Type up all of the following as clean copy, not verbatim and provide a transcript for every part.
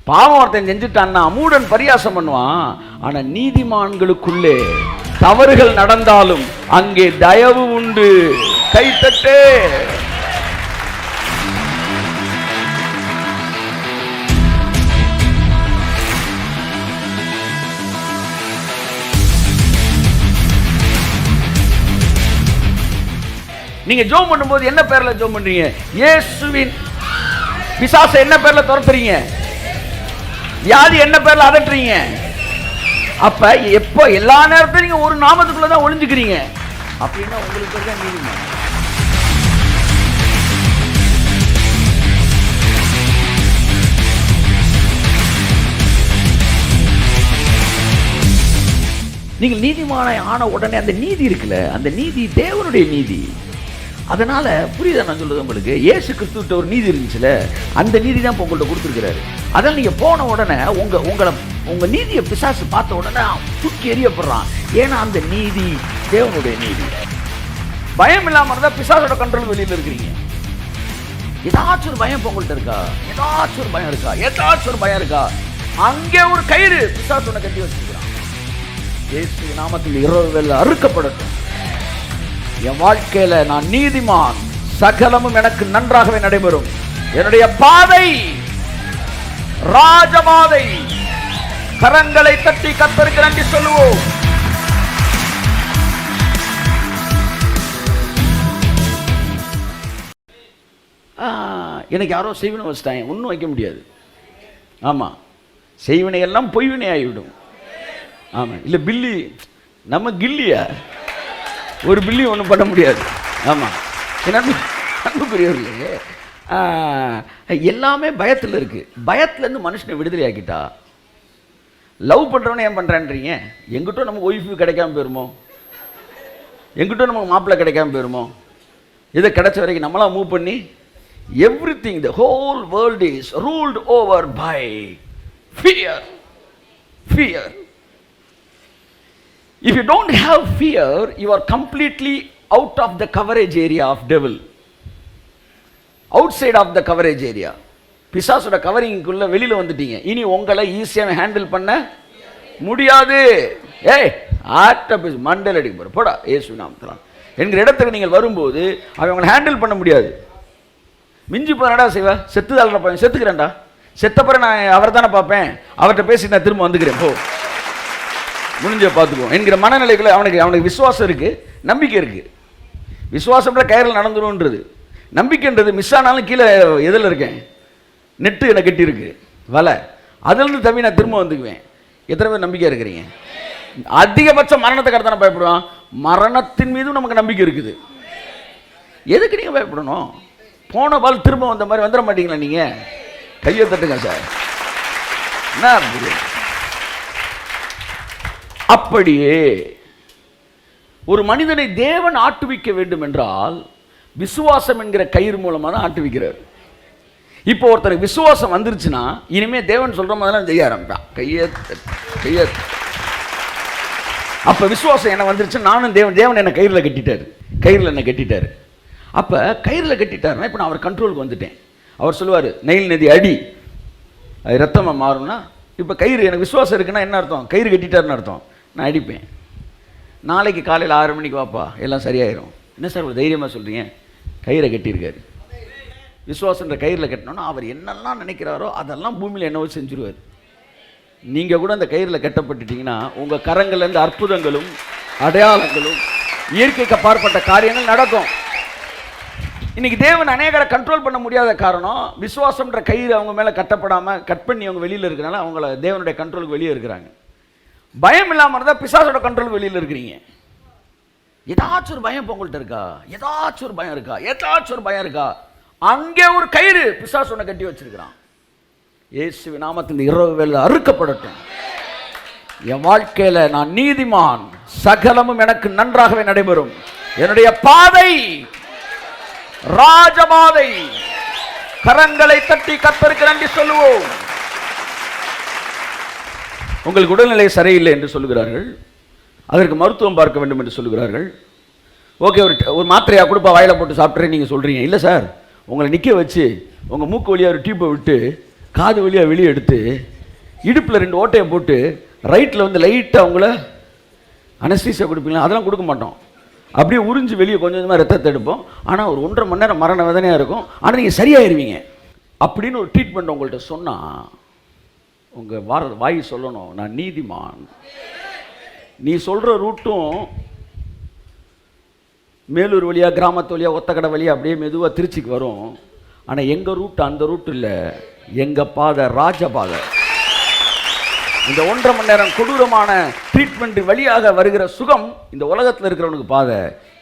பாவம் ஒருத்தன் செஞ்சுட்டான்னா மூடன் பரியாசம் பண்ணுவான். ஆனா நீதிமான்களுக்குள்ளே தவறுகள் நடந்தாலும் அங்கே தயவு உண்டு. கைத்தட்டே. நீங்க ஜெபம் பண்ணும்போது என்ன பேர்ல ஜெபம் பண்றீங்க? இயேசுவின். பிசாசை என்ன பேர்ல துரத்துறீங்க? வியாதி என்ன பேர்ல அதட்டுறீங்க? அப்ப எப்போ எல்லா நேரத்திலும் நீங்க ஒரு நாமத்துக்குள்ளதான் ஒளிஞ்சுக்கிறீங்க அப்படின்னா உங்களுக்கு தான் நீதிமான். நீங்கள் நீதிமானாய் ஆன உடனே அந்த நீதி இருக்குல்ல, அந்த நீதி தேவனுடைய நீதி. அதனால புரியுதா நான் சொல்றது உங்களுக்கு? இயேசு கிறிஸ்துவிட்ட ஒரு நீதி இருந்துச்சுல, அந்த நீதி தான் இப்போ உங்கள்கிட்ட கொடுத்துருக்கிறாரு. அதனால் நீங்கள் போன உடனே உங்கள் நீதியை பிசாசு பார்த்த உடனே தூக்கி எறியப்படுறான். ஏன்னா அந்த நீதி தேவனுடைய நீதி. பயம் இல்லாமல் இருந்தால் பிசாசோட கண்ட்ரோல் வெளியில் இருக்கிறீங்க. ஏதாச்சும் ஒரு பயம் உங்கள்கிட்ட இருக்கா? ஏதாச்சும் ஒரு பயம் இருக்கா? ஏதாச்சும் ஒரு பயம் இருக்கா? அங்கே ஒரு கயிறு பிசாசோட கட்டி வச்சிருக்கிறான். இயேசு நாமத்தில் இரவு வேளை அறுக்கப்படட்டும். என் வாழ்க்கையில நான் நீதிமான், சகலமும் எனக்கு நன்றாகவே நடைபெறும். என்னுடைய பாதை ராஜபாதை. கரங்களை தட்டி கர்த்தருக்கு நன்றி சொல்லுவோம். எனக்கு யாரோ செய்வினை வச்சுட்டாங்க, ஒன்றும் வைக்க முடியாது. ஆமா, செய்வினை எல்லாம் பொய்வினை ஆகிவிடும். ஆமா, இல்லை பில்லி நம்ம கில்லியா, ஒரு பில்லி ஒன்றும் பண்ண முடியாது. ஆமாம், அன்புக்குரியவர்களே, எல்லாமே பயத்தில் இருக்குது. பயத்துலேருந்து மனுஷனை விடுதலை ஆக்கிட்டா. லவ் பண்ணுறவனே ஏன் பண்ணுறான்றீங்க? எங்கிட்ட நமக்கு ஒய்ஃபு கிடைக்காம போயிருமோ? எங்கிட்ட நமக்கு மாப்பிள்ளை கிடைக்காம போயிருமோ? இதை கிடைச்ச வரைக்கும் நம்மளாம் மூவ் பண்ணி everything, the whole world is ruled over by fear. Fear. If you don't have fear, you are completely out of the coverage area of devil. Outside of the coverage area. பிசாசோட கவரிங்குள்ள வெளியில வந்துட்டீங்க. இனி உங்களை ஈஸியாக handle பண்ண முடியாது. ஏய் ஆட்ட பேசு, மண்டல் அடிக்க போற போடா இயேசு நாமத்தில் என்கிற இடத்துக்கு நீங்கள் வரும்போது அவங்களை ஹேண்டில் பண்ண முடியாது. மிஞ்சி போறடா செய்வ, செத்துதாள பார்ப்பேன், செத்துக்கிறேன்டா, செத்தப்பறம் நான் அவரை தானே பார்ப்பேன், அவர்கிட்ட பேசி நான் திரும்ப வந்துக்கிறேன், போ முடிஞ்ச பார்த்துக்குவோம் என்கிற மனநிலைக்குள்ள அவனுக்கு விசுவாசம் இருக்கு, நம்பிக்கை இருக்கு. விசுவாசம்ல கயிறில் நடந்துரும்ன்றது, நம்பிக்கைன்றது மிஸ் ஆனாலும் கீழே எதில் இருக்கேன், நெட்டு என்னை கட்டி இருக்கு வலை, அதுலேருந்து தம்பி நான் திரும்ப வந்துக்குவேன். எத்தனை பேர் நம்பிக்கை இருக்கிறீங்க? அதிகபட்சம் மரணத்துக்கு தானே பயப்படுவான். மரணத்தின் மீதும் நமக்கு நம்பிக்கை இருக்குது. எதுக்கு நீங்கள் பயப்படணும்? போன பால் திரும்ப வந்த மாதிரி வந்துட மாட்டீங்களா? நீங்கள் கையை தட்டுங்க சார். என்ன அப்படியே ஒரு மனிதனை தேவன் ஆட்டுவிக்க வேண்டும் என்றால் விசுவாசம் என்கிற கயிறு மூலமாக தான் ஆட்டுவிக்கிறார். இப்போ ஒருத்தருக்கு விசுவாசம் வந்துருச்சுன்னா இனிமே தேவன் சொல்ற மாதிரிலாம் செய்ய ஆரம்பிப்பான். கையை அப்போ விசுவாசம் என்ன வந்துருச்சு, நானும் தேவன் என்னை கயிறில் கட்டிட்டார், கயிறில் என்னை கட்டிட்டார். அப்போ கயிறில் கட்டிட்டாருன்னா இப்போ நான் அவர் கண்ட்ரோலுக்கு வந்துட்டேன். அவர் சொல்லுவார் நைல் நதி அடி, அது ரத்தமாக மாறும்னா, இப்போ கயிறு எனக்கு விசுவாசம் இருக்குன்னா என்ன அர்த்தம்? கயிறு கட்டிட்டாருன்னு அர்த்தம். நான் அடிப்பேன். நாளைக்கு காலையில் 6 மணிக்கு வாப்பா, எல்லாம் சரியாயிரும். என்ன சார் ஒரு தைரியமாக சொல்கிறீங்க? கயிறை கட்டியிருக்காரு. விசுவாசன்ற கயிறில் கட்டினோன்னா அவர் என்னெல்லாம் நினைக்கிறாரோ அதெல்லாம் பூமியில் என்னவோ செஞ்சுருவார். நீங்கள் கூட அந்த கயிறில் கட்டப்பட்டுட்டீங்கன்னா உங்கள் கரங்கள்லேருந்து அற்புதங்களும் அடையாளங்களும் இயற்கைக்கு அப்பாற்பட்ட காரியங்கள் நடக்கும். இன்னைக்கு தேவன் அநேகரை கண்ட்ரோல் பண்ண முடியாத காரணம் விசுவாசம்ன்ற கயிறு அவங்க மேலே கட்டப்படாமல் கட் பண்ணி அவங்க வெளியில் இருக்கிறனால அவங்கள தேவனுடைய கண்ட்ரோலுக்கு வெளியே இருக்கிறாங்க. பயம் இல்லாமல் இருந்தால் பிசாசோட கண்ட்ரோல் வெளியில் இருக்கிறீங்க. ஏதாச்சும் ஒரு பயம் உங்கள்கிட்ட இருக்கா? ஏதாச்சும் ஒரு பயம் இருக்கா? ஏதாச்சும் ஒரு பயம் இருக்கா? அங்கே ஒரு கயிறு பிசாசோட கட்டி வச்சிருக்கிறான். இயேசுவின் நாமத்தில் இரவு வேளை அறுக்கப்படட்டும். என் வாழ்க்கையில நான் நீதிமான், சகலமும் எனக்கு நன்றாகவே நடைபெறும். என்னுடைய பாதை ராஜபாதை. கரங்களை தட்டி கர்த்தருக்கு நன்றி சொல்லுவோம். உங்களுக்கு உடல்நிலை சரியில்லை என்று சொல்லுகிறார்கள், அதற்கு மருத்துவம் பார்க்க வேண்டும் என்று சொல்லுகிறார்கள். ஓகே, ஒரு மாத்திரையா கொடுப்பா வாயில போட்டு சாப்பிட்றேன் நீங்கள் சொல்கிறீங்க. இல்லை சார், உங்களை நிற்க வச்சு உங்கள் மூக்கு வழியாக ஒரு டியூப்பை விட்டு காது வழியாக வெளியே எடுத்து இடுப்பில் 2 ஓட்டையை போட்டு ரைட்டில் வந்து லைட்டாக அவங்கள அனஸ்தீசியா கொடுப்பீங்களா? அதெல்லாம் கொடுக்க மாட்டோம். அப்படியே உறிஞ்சு வெளியே கொஞ்சம் கொஞ்சமாக ரத்தத்தை எடுப்போம். ஆனால் ஒரு 1.5 மணி நேரம் மரண வேதனையாக இருக்கும். ஆனால் நீங்கள் சரியாயிருவீங்க அப்படின்னு ஒரு ட்ரீட்மெண்ட் உங்கள்கிட்ட சொன்னால் உங்கள் வாய் சொல்லணும், நான் நீதிமான். நீ சொல்கிற ரூட்டும் மேலூர் வழியாக, கிராமத்து வழியாக, ஒத்தக்கடை வழியாக அப்படியே மெதுவாக திருச்சிக்கு வரும். ஆனால் எங்கள் ரூட்டு அந்த ரூட் இல்லை, எங்கள் பாதை ராஜபாதை. இந்த 1.5 மணி நேரம் கொடூரமான ட்ரீட்மெண்ட் வழியாக வருகிற சுகம் இந்த உலகத்தில் இருக்கிறவனுக்கு பாதை.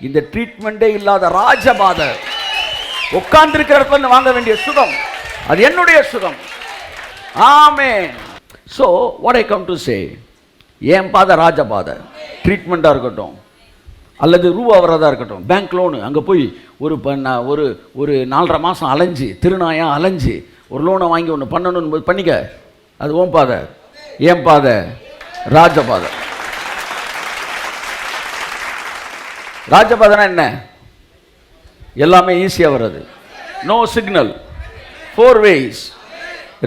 இந்த ட்ரீட்மெண்ட்டே இல்லாத ராஜபாதை, உட்கார்ந்து இருக்கிற இடத்துல வாங்க வேண்டிய சுகம், அது என்னுடைய சுகம். ஆமென். So what I come to say, என் பாதை ராஜபாதை. ட்ரீட்மெண்ட்டாக இருக்கட்டும் அல்லது ரூபா வரதாக இருக்கட்டும், பேங்க் லோனு, அங்கே போய் ஒரு 4.5 மாதம் அலைஞ்சு திருநாயாக அலைஞ்சு ஒரு லோனை வாங்கி ஒன்று பண்ணணும்னு பண்ணிக்க, அது ஓன் பாதை. ஏன் பாதை ராஜபாதை. ராஜபாதைனா என்ன? எல்லாமே ஈஸியாக வர்றது. No signal, 4 ways,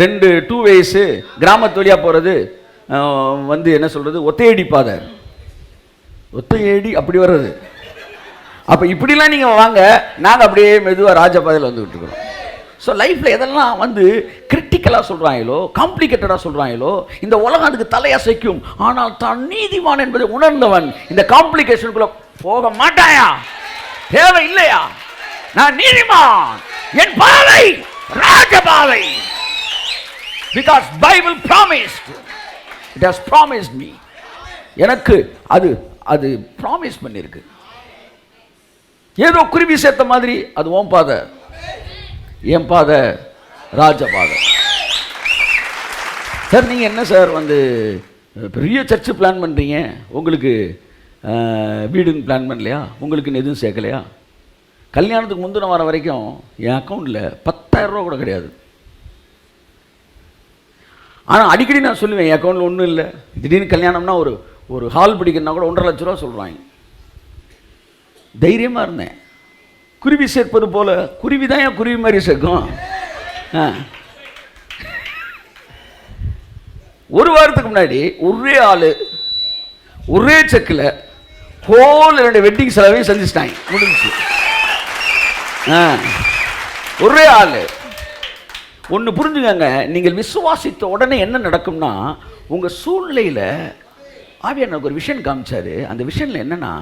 2 ways. கிராமத்து வழியாக போகிறது வந்து என்ன சொல்கிறது, ஒத்தையடி பாதை. ஒத்தையடி அப்படி வர்றது. அப்போ இப்படிலாம் நீங்கள் வாங்க, நாங்கள் அப்படியே மெதுவாக ராஜபாதையில் வந்துக்கிட்டு இருக்கிறோம். ஸோ லைஃப்பில் எதெல்லாம் வந்து கிரிட்டிக்கலாக சொல்கிறாங்களோ, காம்ப்ளிகேட்டடாக சொல்கிறாங்களோ, இந்த உலகம் அதுக்கு தலையசைக்கும். ஆனால் தான் நீதிமான் என்பதை உணர்ந்தவன் இந்த காம்ப்ளிகேஷனுக்குள்ளே போக மாட்டாயா? தேவை இல்லையா? நான் நீதிமான், என் பாதை ராஜபாதை. Because Bible promised, it has promised me. எனக்கு அது ப்ராமிஸ் பண்ணியிருக்கு. ஏதோ குருவி சேர்த்த மாதிரி அது ஓம் பாதை, என் பாதை ராஜபாதை. சார் நீங்கள் என்ன சார் வந்து பெரிய சர்ச்சு பிளான் பண்ணுறீங்க, உங்களுக்கு வீடுன்னு பிளான் பண்ணலையா, உங்களுக்குன்னு எதுவும் சேர்க்கலையா? கல்யாணத்துக்கு முந்தின வாரம் வரைக்கும் என் அக்கௌண்ட்டில் 10,000 ரூபா கூட கிடையாது. ஆனால் அடிக்கடி நான் சொல்லுவேன், என் அக்கௌண்ட்டில் ஒன்றும் இல்லை. திடீர்னு கல்யாணம்னா ஒரு ஹால் பிடிக்கணுன்னா கூட 1.5 லட்ச ரூபா சொல்கிறாங்க. தைரியமாக இருந்தேன். குருவி சேர்ப்பது போல, குருவி தான் என் குருவி மாதிரி சேர்க்கும். ஒரு வாரத்துக்கு முன்னாடி ஒரே ஆள் ஒரே செக்கில் ஹோல் 2 வெட்டிங் செலவையும் செஞ்சுட்டாங்க, முடிஞ்சு. ஒரே ஆள். ஒன்று புரிஞ்சுக்கங்க, நீங்கள் விசுவாசித்த உடனே என்ன நடக்கும்னா, உங்கள் சூழ்நிலையில் ஆவியானவர் ஒரு விஷன் காமிச்சார். அந்த விஷனில் என்னென்னா,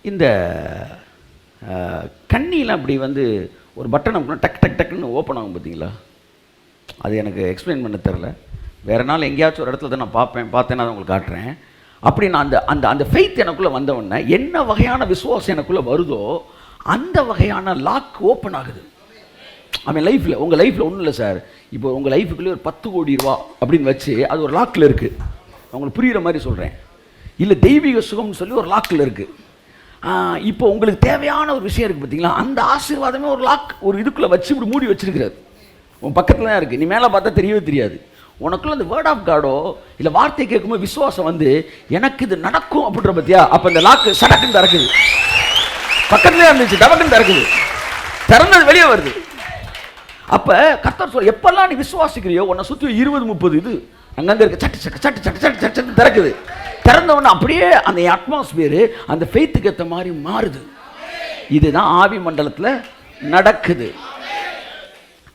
இந்த கண்ணிலாம் அப்படி வந்து ஒரு பட்டன் அப்படின்னா டக் டக் டக்குன்னு ஓப்பன் ஆகும் பார்த்தீங்களா? அது எனக்கு எக்ஸ்பிளைன் பண்ண தெரில. வேறு நாள் எங்கேயாச்சும் ஒரு இடத்துல தான் நான் பார்த்தேன்னா அதை உங்களுக்கு காட்டுறேன். அப்படி நான் அந்த அந்த ஃபெய்த் எனக்குள்ளே வந்தவொடனே என்ன வகையான விசுவாசம் எனக்குள்ளே வருதோ அந்த வகையான லாக் ஓப்பன் ஆகுது. அவன் லைஃப்பில், உங்கள் லைஃப்பில் ஒன்றும் இல்லை சார், இப்போ உங்கள் லைஃபுக்குள்ளே ஒரு 10 கோடி ரூபா அப்படின்னு வச்சு அது ஒரு லாக்கில் இருக்குது. அவங்களுக்கு புரிகிற மாதிரி சொல்கிறேன். இல்லை தெய்வீக சுகம்னு சொல்லி ஒரு லாக்கில் இருக்குது. இப்போ உங்களுக்கு தேவையான ஒரு விஷயம் இருக்குது பார்த்தீங்களா, அந்த ஆசீர்வாதமே ஒரு லாக், ஒரு இதுக்குள்ளே வச்சு இப்படி மூடி வச்சிருக்கிறாரு. உன் பக்கத்தில் தான் இருக்குது, நீ மேலே பார்த்தா தெரியவே தெரியாது. உனக்குள்ள அந்த வேர்ட் ஆஃப் காடோ இல்லை வார்த்தை கேட்கும்போது விசுவாசம் வந்து எனக்கு இது நடக்கும் அப்படின்ற பற்றியா, அப்போ இந்த லாக்கு சடக்குன்னு திறக்குது. பக்கத்துலேயே இருந்துச்சு, டபக்குன்னு திறக்குது, திறந்தது வெளியே வருது. அப்போ கர்த்தர் சொல்ல, எப்பெல்லாம் நீ விசுவாசிக்கிறியோ உன்னை சுற்றி 20-30 இது அங்கங்கே இருக்க சட்டு சட்டு சட்டு சட்டு சட்டு சட்டு சட்டு திறக்குது. திறந்தவொன்னே அப்படியே அந்த அட்மாஸ்பியரு அந்த ஃபெய்த்துக்கு ஏற்ற மாதிரி மாறுது. இதுதான் ஆவி மண்டலத்தில் நடக்குது.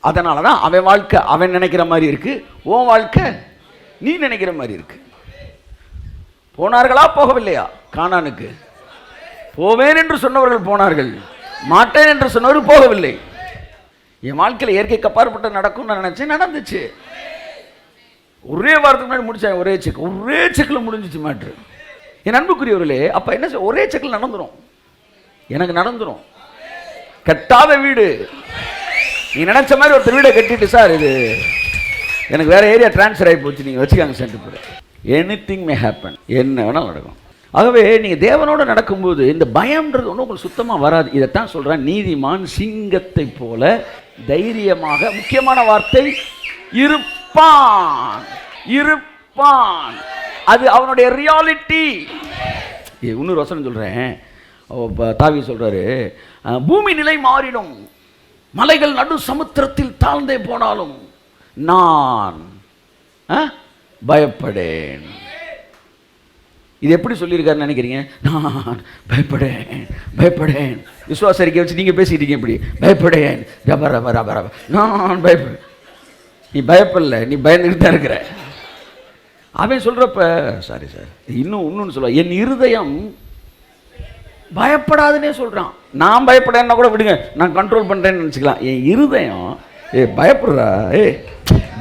அதனால தான் அவன் வாழ்க்கை அவன் நினைக்கிற மாதிரி இருக்கு, உன் வாழ்க்கை நீ நினைக்கிற மாதிரி இருக்கு. போனார்களா போகவில்லையா கானானுக்கு? போவேன் என்று சொன்னவர்கள் போனார்கள், மாட்டேன் என்று சொன்னவர்கள் போகவில்லை. என் வாழ்க்கையில் இயற்கைக்கு அப்பாற்பட்ட நடக்கும்னு நான் நினைச்சேன், நடந்துச்சு. ஒரே வாரத்துக்கு முன்னாடி முடிச்சாங்க, ஒரே செக்கில் முடிஞ்சிச்சு மேட்ரு. என் அன்புக்குரியவர்களே, அப்போ என்ன ஒரே செக்கில் நடந்துடும், எனக்கு நடந்துடும். கட்டாத வீடு, நீ நினைச்ச மாதிரி ஒருத்தர் வீடை கட்டிட்டு, சார் இது எனக்கு வேற ஏரியா டிரான்ஸ்ஃபர் ஆகி போச்சு, நீங்கள் வச்சுக்காங்க சென்ட் போட, எனிதிங் மே ஹேப்பன், என்ன வேணாலும் நடக்கும். ஆகவே நீங்கள் தேவனோடு நடக்கும்போது இந்த பயம்ன்றது ஒன்றும் உங்களுக்கு சுத்தமாக வராது. இதைத்தான் சொல்கிறேன், நீதிமான் சிங்கத்தை போல தைரியமாக, முக்கியமான வார்த்தை இருப்பான், இருப்பான். அது அவனுடைய ரியாலிட்டி. இன்னொரு வசனம் சொல்கிறேன், தாவி சொல்கிறாரு, பூமி நிலை மாறிடும், மலைகள் நடு சமுத்திரத்தில் தாழ்ந்தே போனாலும் நான் பயப்படேன். இது எப்படி சொல்லியிருக்காருன்னு நினைக்கிறீங்க? நான் பயப்படேன். விசுவாச அறிக்கை வச்சு நீங்கள் பேசிக்கிட்டீங்க இப்படி, பயப்படேன், நான் பயப்பட. நீ பயப்படல, நீ பயந்துக்கிட்டு தான் இருக்கிற. அவன் சொல்கிறப்ப சாரி சார் இன்னொன்று சொல்லுவா, என் இருதயம் பயப்படாதுன்னே சொல்கிறான். நான் பயப்படேன்னா கூட விடுங்க, நான் கண்ட்ரோல் பண்ணுறேன்னு நினச்சிக்கலாம். என் இருதயம் பயப்படுறா,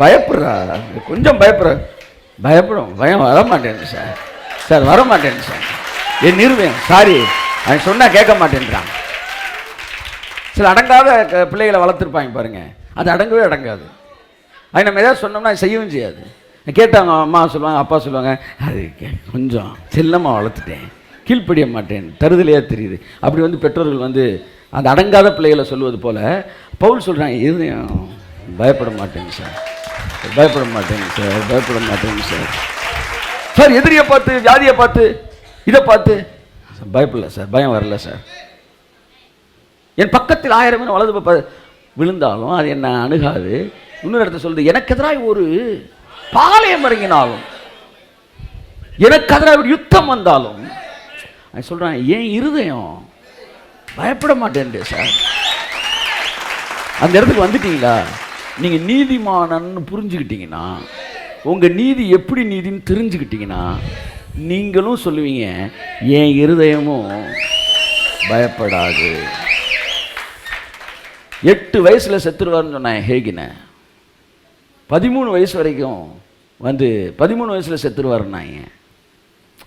பயப்படுறா, கொஞ்சம் பயப்படும், பயம் வரமாட்டேன்னு சார் வரமாட்டேன்னு சார். என் இருதயம் சாரி அவன் சொன்னால் கேட்க மாட்டேன்றான். சில அடங்காத பிள்ளைகளை வளர்த்துருப்பாங்க பாருங்க, அது அடங்கவே அடங்காது. அது நம்ம ஏதாவது சொன்னோம்னா அது செய்யவும் செய்யாது. கேட்டாங்க, அம்மா சொல்லுவாங்க, அப்பா சொல்லுவாங்க, அது கொஞ்சம் செல்லமாக வளர்த்துட்டேன், கீழ்ப்படிய மாட்டேன், தருதலையாக தெரியுது. அப்படி வந்து பெற்றோர்கள் வந்து அந்த அடங்காத பிள்ளைகளை சொல்வது போல் பவுல் சொல்கிறாங்க, இருதயம் பயப்பட மாட்டேங்க சார், பயப்பட மாட்டேங்க சார். சார் எதிரியை பார்த்து, வியாதியை பார்த்து, இதை பார்த்து பயப்படல சார், பயம் வரல சார். என் பக்கத்தில் 1000 பேர் வலது விழுந்தாலும் அது என்ன அணுகாது. இன்னொரு இடத்துல சொல்லுது, எனக்கு எதிராக ஒரு பாளையம் இறங்கினாலும், எனக்கு எதிராக ஒரு யுத்தம் வந்தாலும் சொல்றான், ஏன் இருதயம் பயப்பட மாட்டேன் சார். அந்த இடத்துக்கு வந்துட்டீங்களா? நீங்க நீதிமானன்னு புரிஞ்சுக்கிட்டீங்கன்னா, உங்க நீதி எப்படி நீதின்னு தெரிஞ்சுக்கிட்டீங்கன்னா, நீங்களும் சொல்லுவீங்க, என் இருதயமும் பயப்படாது. 8 வயசுல செத்துருவார்னு சொன்னேன் ஹேகின. 13 வயசு வரைக்கும் வந்து 13 வயசில் செத்துருவாருன்னாங்க.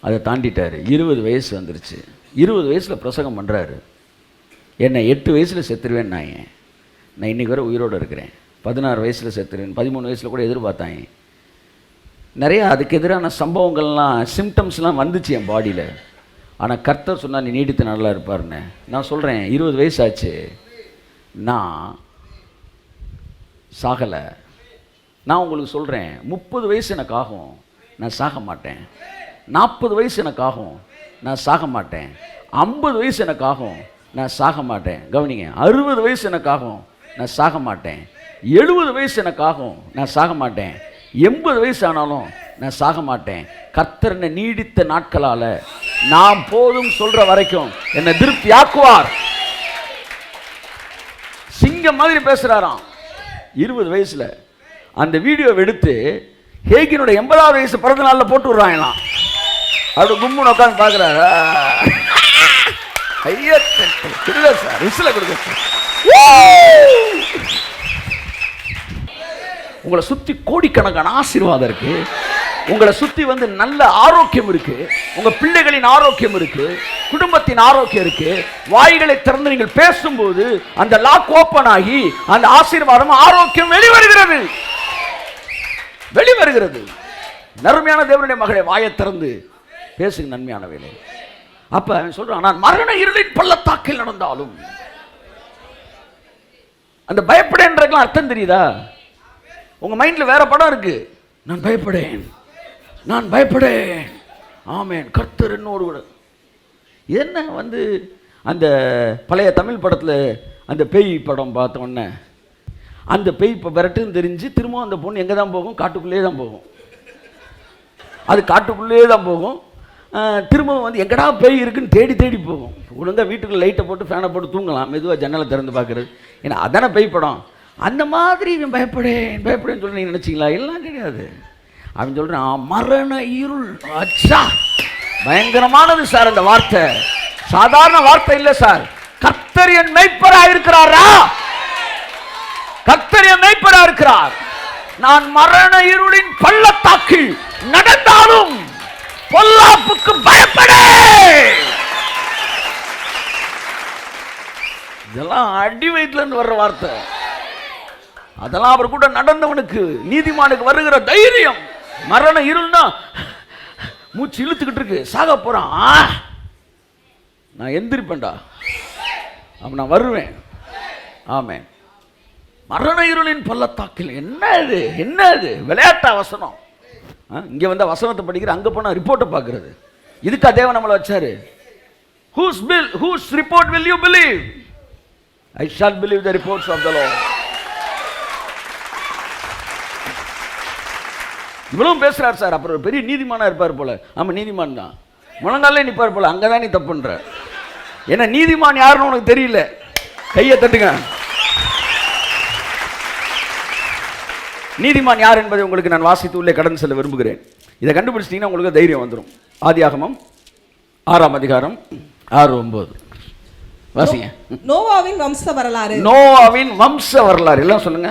அதை தாண்டிட்டார். 20 வயசு வந்துருச்சு. 20 வயசில் பிரசங்கம் பண்ணுறாரு. என்னை 8 வயசில் செத்துருவேன்னாங்க. நான் இன்றைக்கி வரை உயிரோடு இருக்கிறேன். 16 வயசில் செத்துருவேன், 13 வயசில் கூட எதிர்பார்த்தாங்க. நிறையா அதுக்கு எதிரான சம்பவங்கள்லாம், சிம்டம்ஸ்லாம் வந்துச்சு என் பாடியில். ஆனால் கர்த்தர் சொன்னால் நீ நீடித்து நல்லா இருப்பார்னு. நான் சொல்கிறேன், 20 வயசு ஆச்சு, நான் சாகலை. நான் உங்களுக்கு சொல்கிறேன், 30 வயசு எனக்கு ஆகும், நான் சாக மாட்டேன். 40 வயசு எனக்கு ஆகும், நான் சாக மாட்டேன். 50 வயசு எனக்கு ஆகும், நான் சாக மாட்டேன். கவனிங்க, 60 வயசு எனக்கு ஆகும், நான் சாக மாட்டேன். 70 வயசு எனக்கு ஆகும், நான் சாக மாட்டேன். 80 வயசு ஆனாலும் நான் சாக மாட்டேன். கர்த்தர் என்னை நீடித்த நாட்களால் நான் போதும் சொல்கிற வரைக்கும் என்னை திருப்தி ஆக்குவார். சிங்கம் மாதிரி பேசுகிறாராம் 20 வயசில். அந்த வீடியோவை எடுத்து ஹேகினோட 80வது வயசு பிறந்த நாளில் போட்டு விடுறாங்களாம். அப்படி கும்முன்னு உட்காந்து பார்க்குறாரு. ஐயா சார் விசில கொடுக்க. உங்களை சுற்றி கோடிக்கணக்கான ஆசீர்வாதம் இருக்கு. உங்களை சுற்றி வந்து நல்ல ஆரோக்கியம் இருக்கு. உங்க பிள்ளைகளின் ஆரோக்கியம் இருக்கு, குடும்பத்தின் ஆரோக்கியம் இருக்கு. வாய்களை திறந்து நீங்கள் பேசும்போது அந்த லாக் ஓப்பன் ஆகி அந்த ஆசீர்வாதம், ஆரோக்கியம் வெளிவருகிறது. நன்மையான தேவனுடைய மகளே, வாயை திறந்து பேசுங்க நன்மையான வேலை. அப்ப அவன் சொல்றான், நான் மரண இருளின் பள்ளத்தாக்கில் நடந்தாலும். அந்த பயப்படேன்றதுக்கு அர்த்தம் தெரியுதா? உங்க மைண்ட்ல வேற படம் இருக்கு. நான் பயப்படேன். ஆமென், கர்த்தர் என்னோடு கூட. என்ன வந்து அந்த பழைய தமிழ் படத்தில் அந்த பேய் படம் பார்த்த உடனே அந்த பேய் இப்போ விரட்டுன்னு தெரிஞ்சு திரும்ப அந்த பொண்ணு எங்கே தான் போகும்? காட்டுக்குள்ளே தான் போகும். அது காட்டுக்குள்ளே தான் போகும். திரும்பவும் வந்து எங்கடா பேய் இருக்குன்னு தேடி போகும். ஒழுங்காக வீட்டுக்குள்ள லைட்டை போட்டு ஃபேனை போட்டு தூங்கலாம், மெதுவாக ஜன்னலை திறந்து பார்க்குறது. ஏன்னா அதானே பேய் படம். அந்த மாதிரி இவன் பயப்படேன்னு சொல்லி நீங்கள் நினச்சிங்களா? எல்லாம் கிடையாது. அவன் சொல்கிறான், மரண இருள். அச்சா, பயங்கரமானது சார் அந்த வார்த்தை. சாதாரண வார்த்தை இல்லை சார். கர்த்தர் என் மேய்ப்பராக இருக்கிறாரா? கர்த்தர் என் மேய்ப்பராக இருக்கிறார். நான் மரண இருளின் பள்ளத்தாக்கில் நடந்தாலும் பொல்லாப்புக்கு பயப்படே. இதெல்லாம் அடி வயிற்றுல இருந்து வர்ற வார்த்தை. அதெல்லாம் அவர் கூட நடந்தவனுக்கு, நீதிமானுக்கு வருகிற தைரியம். மரண இருள்னா மூச்சு இழுத்துக்கிட்டு இருக்கு, சாக போறான். நான் எந்திரிப்பேன்டா, அப்ப நான் வருவேன். ஆமென். மரண இருளின் பள்ளத்தாக்கில். என்ன இது விளையாட்டா வசனம்? இங்க வந்த வசனத்தை படிக்கிற, அங்க போனா ரிப்போர்ட்டை பார்க்கிறது. இதுக்கா தேவன் நம்மளை வச்சாரு? whose report will you believe? I shall believe the reports of the Lord. இவ்வளவு பேசுறாரு சார். அப்புறம் ஒரு பெரிய நீதிமானா இருப்பார் போல. ஆமா, நீதிமான் தான். முழங்காலே நிற்பார் போல. அங்கதான் நீ தப்புன்ற. ஏன்னா நீதிமான் யாருன்னு உனக்கு தெரியல. கையை தட்டுங்க. நீதிமான் யார் என்பதை உங்களுக்கு நான் வாசித்து உள்ளே கடந்து செல்ல விரும்புகிறேன். இதை கண்டுபிடிச்சிட்டீங்கன்னா உங்களுக்கு தைரியம் வந்துடும். ஆதியாகமம் 6ஆம் அதிகாரம் 6-9 வாசிங்க. நோவாவின் வம்ச வரலாறு. நோவாவின் வம்ச வரலாறு. எல்லாம் சொல்லுங்க.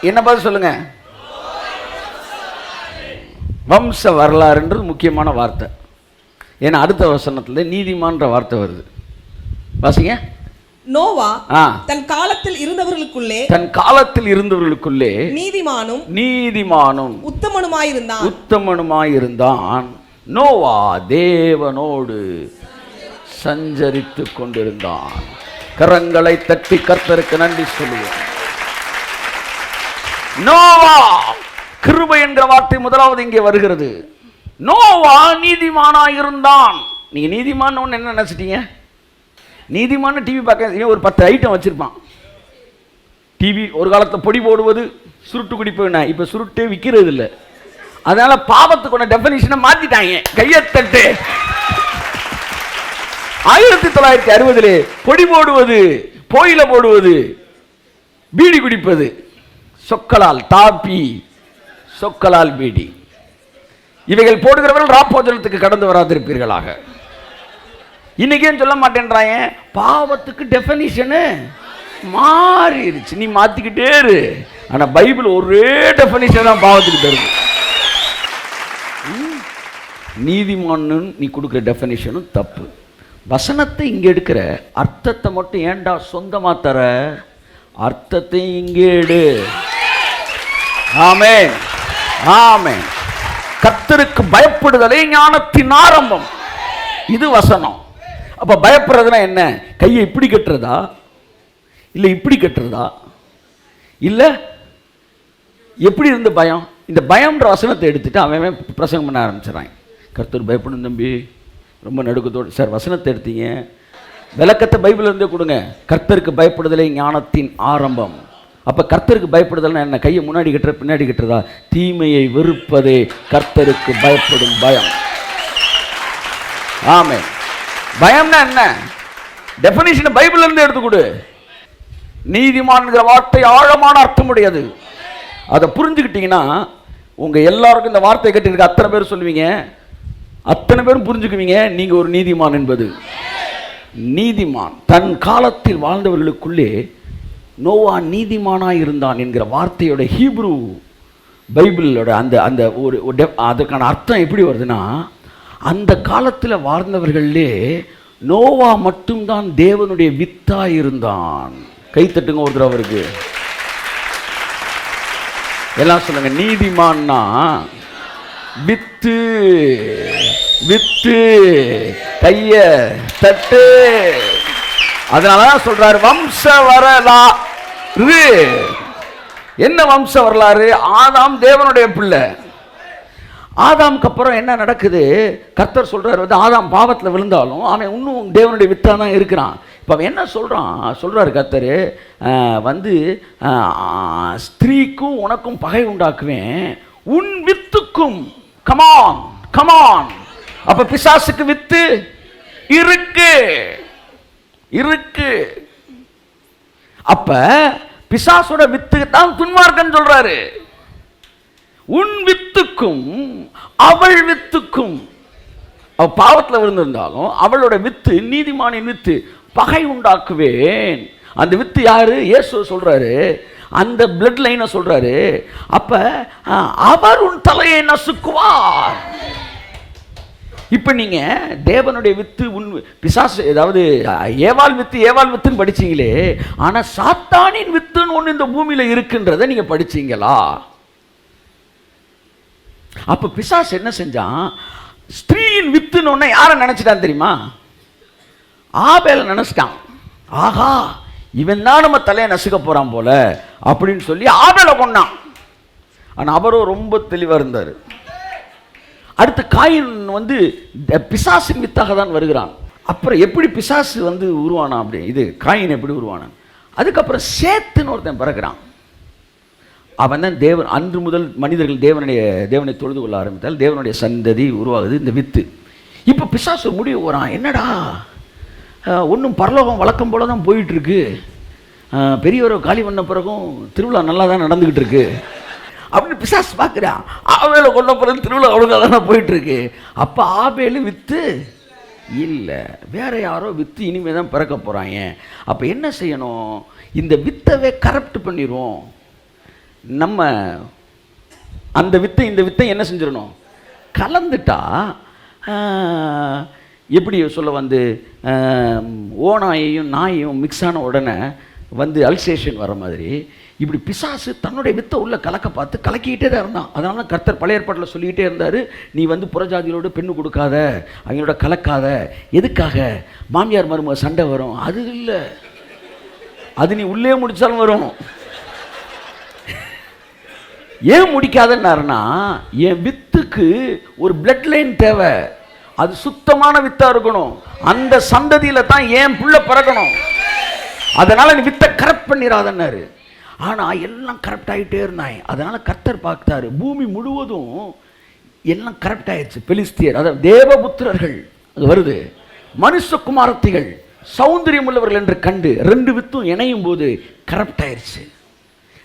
என்ன பதில் சொல்லுங்க? வம்ச வரலாறுன்றது முக்கியமான வார்த்தை. ஏன்னா அடுத்த வசனத்துல நீதிமான்ற வார்த்தை வருது. வாசிங்க. நோவா தன் காலத்தில் இருந்தவர்களுக்குள்ளே நீதிமானும் உத்தமனுமாயிருந்தான். நோவா தேவனோடு சஞ்சரித்துக் கொண்டிருந்தான். கரங்களை தட்டி கர்த்தருக்கு நன்றி சொல்லுவோம். நோவா, கிருபை என்கிற வார்த்தை முதலாவது இங்கே வருகிறது. நோவா நீதிமானாயிருந்தான். நீங்க நீதிமான் என்ன நினைச்சிட்டீங்க? நீதிமான டிவி பார்க்க ஒரு 10 ஐட்டம் வச்சிருப்பான். டிவி ஒரு காலத்தை பொடி போடுவது, சுருட்டு குடிப்பு. இப்ப சுருட்டே விற்கிறது இல்லை. அதனால பாவத்துக்கான டெஃபினிஷனை மாத்திட்டாங்க. கையத்தட்டு. 1960 பொடி போடுவது, போயில போடுவது, பீடி குடிப்பது, சொக்கலால் தாப்பி, சொக்கலால் பீடி, இவைகள் போடுகிறவர்கள் ராப்போஜனத்துக்கு கடந்து வராதிருப்பீர்களாக. இன்னைக்கேன்னு சொல்ல மாட்டேன்றாங்க. பாவத்துக்கு டெஃபினிஷனு மாறிடுச்சு. நீ மாத்திக்கிட்டே இரு. ஆனா பைபிள் ஒரே டெஃபினிஷன் தான் பாவத்துக்கு தருது. நீதிமான்னு நீ கொடுக்குற டெஃபினிஷனும் தப்பு. வசனத்தை இங்க எடுக்கிற அர்த்தத்தை மட்டும் ஏண்டா சொந்தமா தர? அர்த்தத்தை இங்கே எடு. ஆமென், ஆமென். கர்த்தருக்கு பயப்படுதலே ஞானத்தின் ஆரம்பம். இது வசனம். அப்ப பயப்படுறதுனா என்ன? கையை இப்படி கட்டுறதா, இல்லை இப்படி கட்டுறதா, இல்லை எப்படி இருந்து பயம்? இந்த பயம்ன்ற வசனத்தை எடுத்துட்டு அவன் பிரசங்கம் பண்ண ஆரம்பிச்சிடறான். கர்த்தர் பயப்படும் தம்பி, ரொம்ப நடுக்கத்தோடு. சார் வசனத்தை எடுத்தீங்க, விளக்கத்தை பைபிள் இருந்தே கொடுங்க. கர்த்தருக்கு பயப்படுதலே ஞானத்தின் ஆரம்பம். அப்ப கர்த்தருக்கு பயப்படுதல்னா என்ன? கையை முன்னாடி கட்டுற பின்னாடி கட்டுறதா? தீமையை வெறுப்பதே கர்த்தருக்கு பயப்படும் பயம். ஆமென். பயம்னா என்ன? டெஃபினிஷன் பைபிள்ல இருந்து எடுத்து கொடு. நீதிமான்ங்கிற வார்த்தை ஆழமான அர்த்தம் உடையது. அதை புரிஞ்சுக்கிட்டீங்கன்னா உங்க எல்லாருக்கும் இந்த வார்த்தை கேட்டிருக்க அத்தனை பேர் சொல்லுவீங்க, அத்தனை பேரும் புரிஞ்சுக்குவீங்க நீங்க ஒரு நீதிமான் என்பது. நீதிமான் தன் காலத்தில் வாழ்ந்தவர்களுக்குள்ளே நோவா நீதிமானாய் இருந்தான் என்கிற வார்த்தையோட ஹீப்ரு பைபிளோட அந்த அந்த ஒரு அதுக்கான அர்த்தம் எப்படி வருதுன்னா, அந்த காலத்தில் வாழ்ந்தவர்களே நோவா மட்டும்தான் தேவனுடைய வித்தா இருந்தான். கைத்தட்டுங்க ஒரு தடவை அவருக்கு. எல்லாம் சொல்லுங்க. நீதிமான்னா வித்து, வித்து, கைய தட்டு. அதனாலதான் சொல்றாரு வம்ச வரலாறு. என்ன வம்ச வரலாறு? ஆதாம் தேவனுடைய பிள்ளை. ஆதாமுக்கு அப்புறம் என்ன நடக்குது? கர்த்தர் சொல்றாரு வந்து ஆதாம் பாவத்தில் விழுந்தாலும் அவன் இன்னும் தேவனுடைய வித்தா தான் இருக்கிறான். இப்போ அவன் என்ன சொல்றாரு கர்த்தர் வந்து ஸ்திரீக்கும் உனக்கும் பகை உண்டாக்குவேன், உன் வித்துக்கும். Come on come on. அப்ப பிசாசுக்கு வித்து இருக்கு இருக்கு. அப்ப பிசாசோட வித்து தான் துன்மார்க்கன் சொல்றாரு. உன் வித்துக்கும் அவள் வித்துக்கும். அவ பாவத்தில் விழுந்திருந்தாலும் அவளோட வித்து, நீதிமானின் வித்து, பகை உண்டாக்குவேன். அந்த வித்து யாரு? இயேசு சொல்றாரு. அந்த பிளட் லைனை சொல்றாரு. அப்ப அவர் உன் தலையை நசுக்குவார். இப்ப நீங்க தேவனுடைய வித்து உன் பிசாசு, அதாவது ஏவாள் வித்துன்னு படிச்சீங்களே, ஆனா சாத்தானின் வித்துன்னு ஒண்ணு இந்த பூமியில இருக்குன்றத நீங்க படிச்சீங்களா? அப்ப பிசாசு என்ன செஞ்சான்? ஸ்திரீயின் வித்துன்னு ஒண்ணு யார நினைச்சிட்டான் தெரியுமா? ஆபேல நினைச்சிட்டான். ஆஹா, இவன் தான் நம்ம தலையை நசுக்க போறான் போல அப்படின்னு சொல்லி ஆபேல கொண்டான். ஆனா அவரும் ரொம்ப தெளிவா இருந்தாரு. அடுத்து காயின் வந்து பிசாசின் வித்தாக தான் வருகிறான். அப்புறம் எப்படி பிசாசு வந்து உருவானா? அப்படி இது காயின் எப்படி உருவானான்? அதுக்கப்புறம் சேத்துன்னு ஒருத்தன் பிறகுறான். அவன் தான் தேவன். அன்று முதல் மனிதர்கள் தேவனை தொழுது கொள்ள ஆரம்பித்தால் தேவனுடைய சந்ததி உருவாகுது, இந்த வித்து. இப்போ பிசாசு முடிவு வரான், என்னடா ஒன்றும் பரலோகம் வழக்கம் போல தான் போயிட்டுருக்கு, பெரியவரை காலி பண்ண பிறகும் திருவிழா நல்லா தான் நடந்துக்கிட்டு இருக்கு அப்படின்னு பிசாசு பார்க்குறான். ஆபேலை கொண்ட பிறகு திருவிழா ஒழுங்காக தானே போயிட்டுருக்கு. அப்போ ஆபேலு வித்து இல்லை, வேற யாரோ வித்து இனிமேல் தான் பிறக்க போகிறாங்க. அப்போ என்ன செய்யணும், இந்த வித்தவே கரப்ட் பண்ணிடுவோம். நம்ம அந்த வித்தை இந்த வித்தை என்ன செஞ்சிடணும், கலந்துட்டா எப்படி சொல்ல வந்து ஓநாயையும் நாயையும் மிக்ஸ் ஆன உடனே வந்து அல்சேஷன் வர மாதிரி இப்படி பிசாசு தன்னுடைய வித்தை உள்ள கலக்க பார்த்து கலக்கிக்கிட்டே தான் இருந்தான். அதனால கர்த்தர் பழைய ஏற்பாட்டில் சொல்லிக்கிட்டே இருந்தார், நீ வந்து புறஜாதிகளோடு பெண்ணு கொடுக்காத, அவங்களோட கலக்காத. எதுக்காக, மாமியார் மருமக சண்டை வரும். அது இல்லை, அது நீ உள்ளே முடிச்சாலும் வரும். ஏன் முடிக்காதன்னாருன்னா, என் வித்துக்கு ஒரு பிளட் லைன் தேவை, அது சுத்தமான வித்தா இருக்கணும், அந்த சந்ததியில தான் ஏன் புள்ள பிறக்கணும். அதனால நீ வித்தை கரெக்ட் பண்ணிடாதன்னாரு. ஆனா எல்லாம் கரெக்ட் ஆகிட்டே இருந்தாங்க. அதனால கர்த்தர் பார்த்தாரு, பூமி முழுவதும் எல்லாம் கரெக்ட் ஆயிடுச்சு. பெலிஸ்தியர், அதாவது தேவபுத்திரர்கள் வருது, மனுஷகுமாரத்திகள் சௌந்தரியம் உள்ளவர்கள் என்று கண்டு ரெண்டு வித்தும் இணையும் போது கரெக்ட் ஆயிடுச்சு.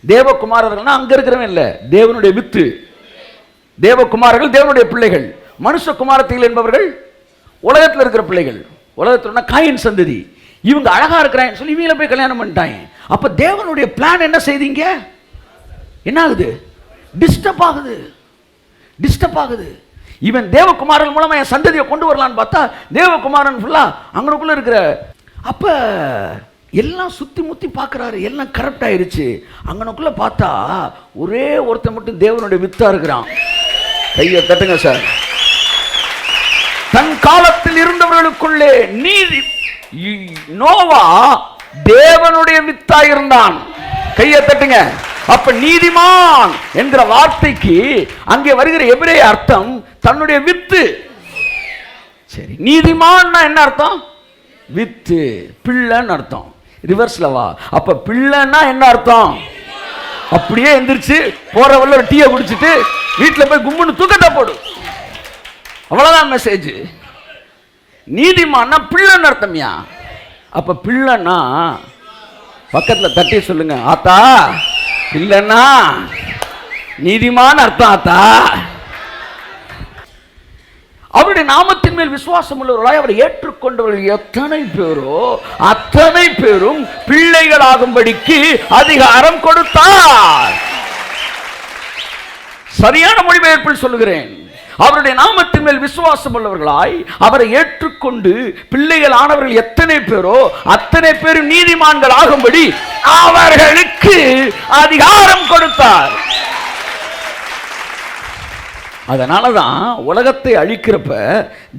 தேவகுமாரர்கள்னா அங்க இருக்கிறவன் இல்லை, தேவனுடைய வித்து. தேவகுமாரர்கள் தேவனுடைய பிள்ளைகள், மனுஷகுமாரத்திகள் என்பவர்கள் உலகத்தில் இருக்கிற பிள்ளைகள். உலகத்துல காயின் சந்ததி. இவங்க அழகா இருக்கிறாங்க சொல்லி இவங்கள போய் கல்யாணம் பண்ணிட்டாங்க. அப்ப தேவனுடைய பிளான் என்ன செய்தீங்க, என்ன ஆகுது, டிஸ்டர்ப் ஆகுது, டிஸ்டர்ப் ஆகுது. இவன் தேவகுமாரன் மூலமா என் சந்ததியை கொண்டு வரலான்னு பார்த்தா தேவகுமாரன் ஃபுல்லா அங்கனுக்குள்ள இருக்கிற. அப்ப எல்லாம் சுத்தி முத்தி பார்க்குறாரு, எல்லாம் கரெக்ட் ஆயிருச்சு. அங்கனுக்குள்ள பார்த்தா ஒரே ஒருத்தன் மட்டும் தேவனுடைய வித்தா இருக்கிறான். கையை தட்டுங்க சார். தன் காலத்தில் இருந்தவர்களுக்குள்ளே நீதி நோவா தேவனுடைய வித்தா இருந்தான். கையை தட்டுங்க. அப்ப நீதிமான் என்கிற வார்த்தைக்கு அங்கே வருகிற எபிரேய அர்த்தம் தன்னுடைய வித்து. சரி, நீதிமான் என்ன அர்த்தம், வித்து, பிள்ளைன்னு அர்த்தம். ரிவர்ஸ்ல வா. அப்ப பிள்ளைன்னா என்ன அர்த்தம், அப்படியே எந்திரிச்சு போற வல்ல ஒரு டீயை குடிச்சிட்டு வீட்டுல போய் கும்முன்னு தூக்கத்தை போடு, அவ்வளவுதான் மெசேஜ். நீதிமான்னா பிள்ளைன்னு அர்த்தம்யா. அப்ப பிள்ளைன்னா பக்கத்துல தட்டி சொல்லுங்க, ஆத்தா பிள்ளைன்னா நீதிமான் அர்த்தம். ஆத்தா அவருடைய நாமத்தின் மேல் விசுவாசம் உள்ளவர்களாய் அவரை ஏற்றுக்கொண்டவர்கள் எத்தனை பேரோ அத்தனை பேரும் பிள்ளைகளாகும்படிக்கு அதிகாரம் கொடுத்தார். சரியான மொழிபெயர்ப்பில் சொல்லுகிறேன், அவருடைய நாமத்தின் மேல் விசுவாசம் உள்ளவர்களாய் அவரை ஏற்றுக்கொண்டு பிள்ளைகள் ஆனவர்கள் எத்தனை பேரோ அத்தனை பேரும் நீதிமான்கள் ஆகும்படி அவர்களுக்கு அதிகாரம் கொடுத்தார். அதனாலதான் உலகத்தை அழிக்கிறப்ப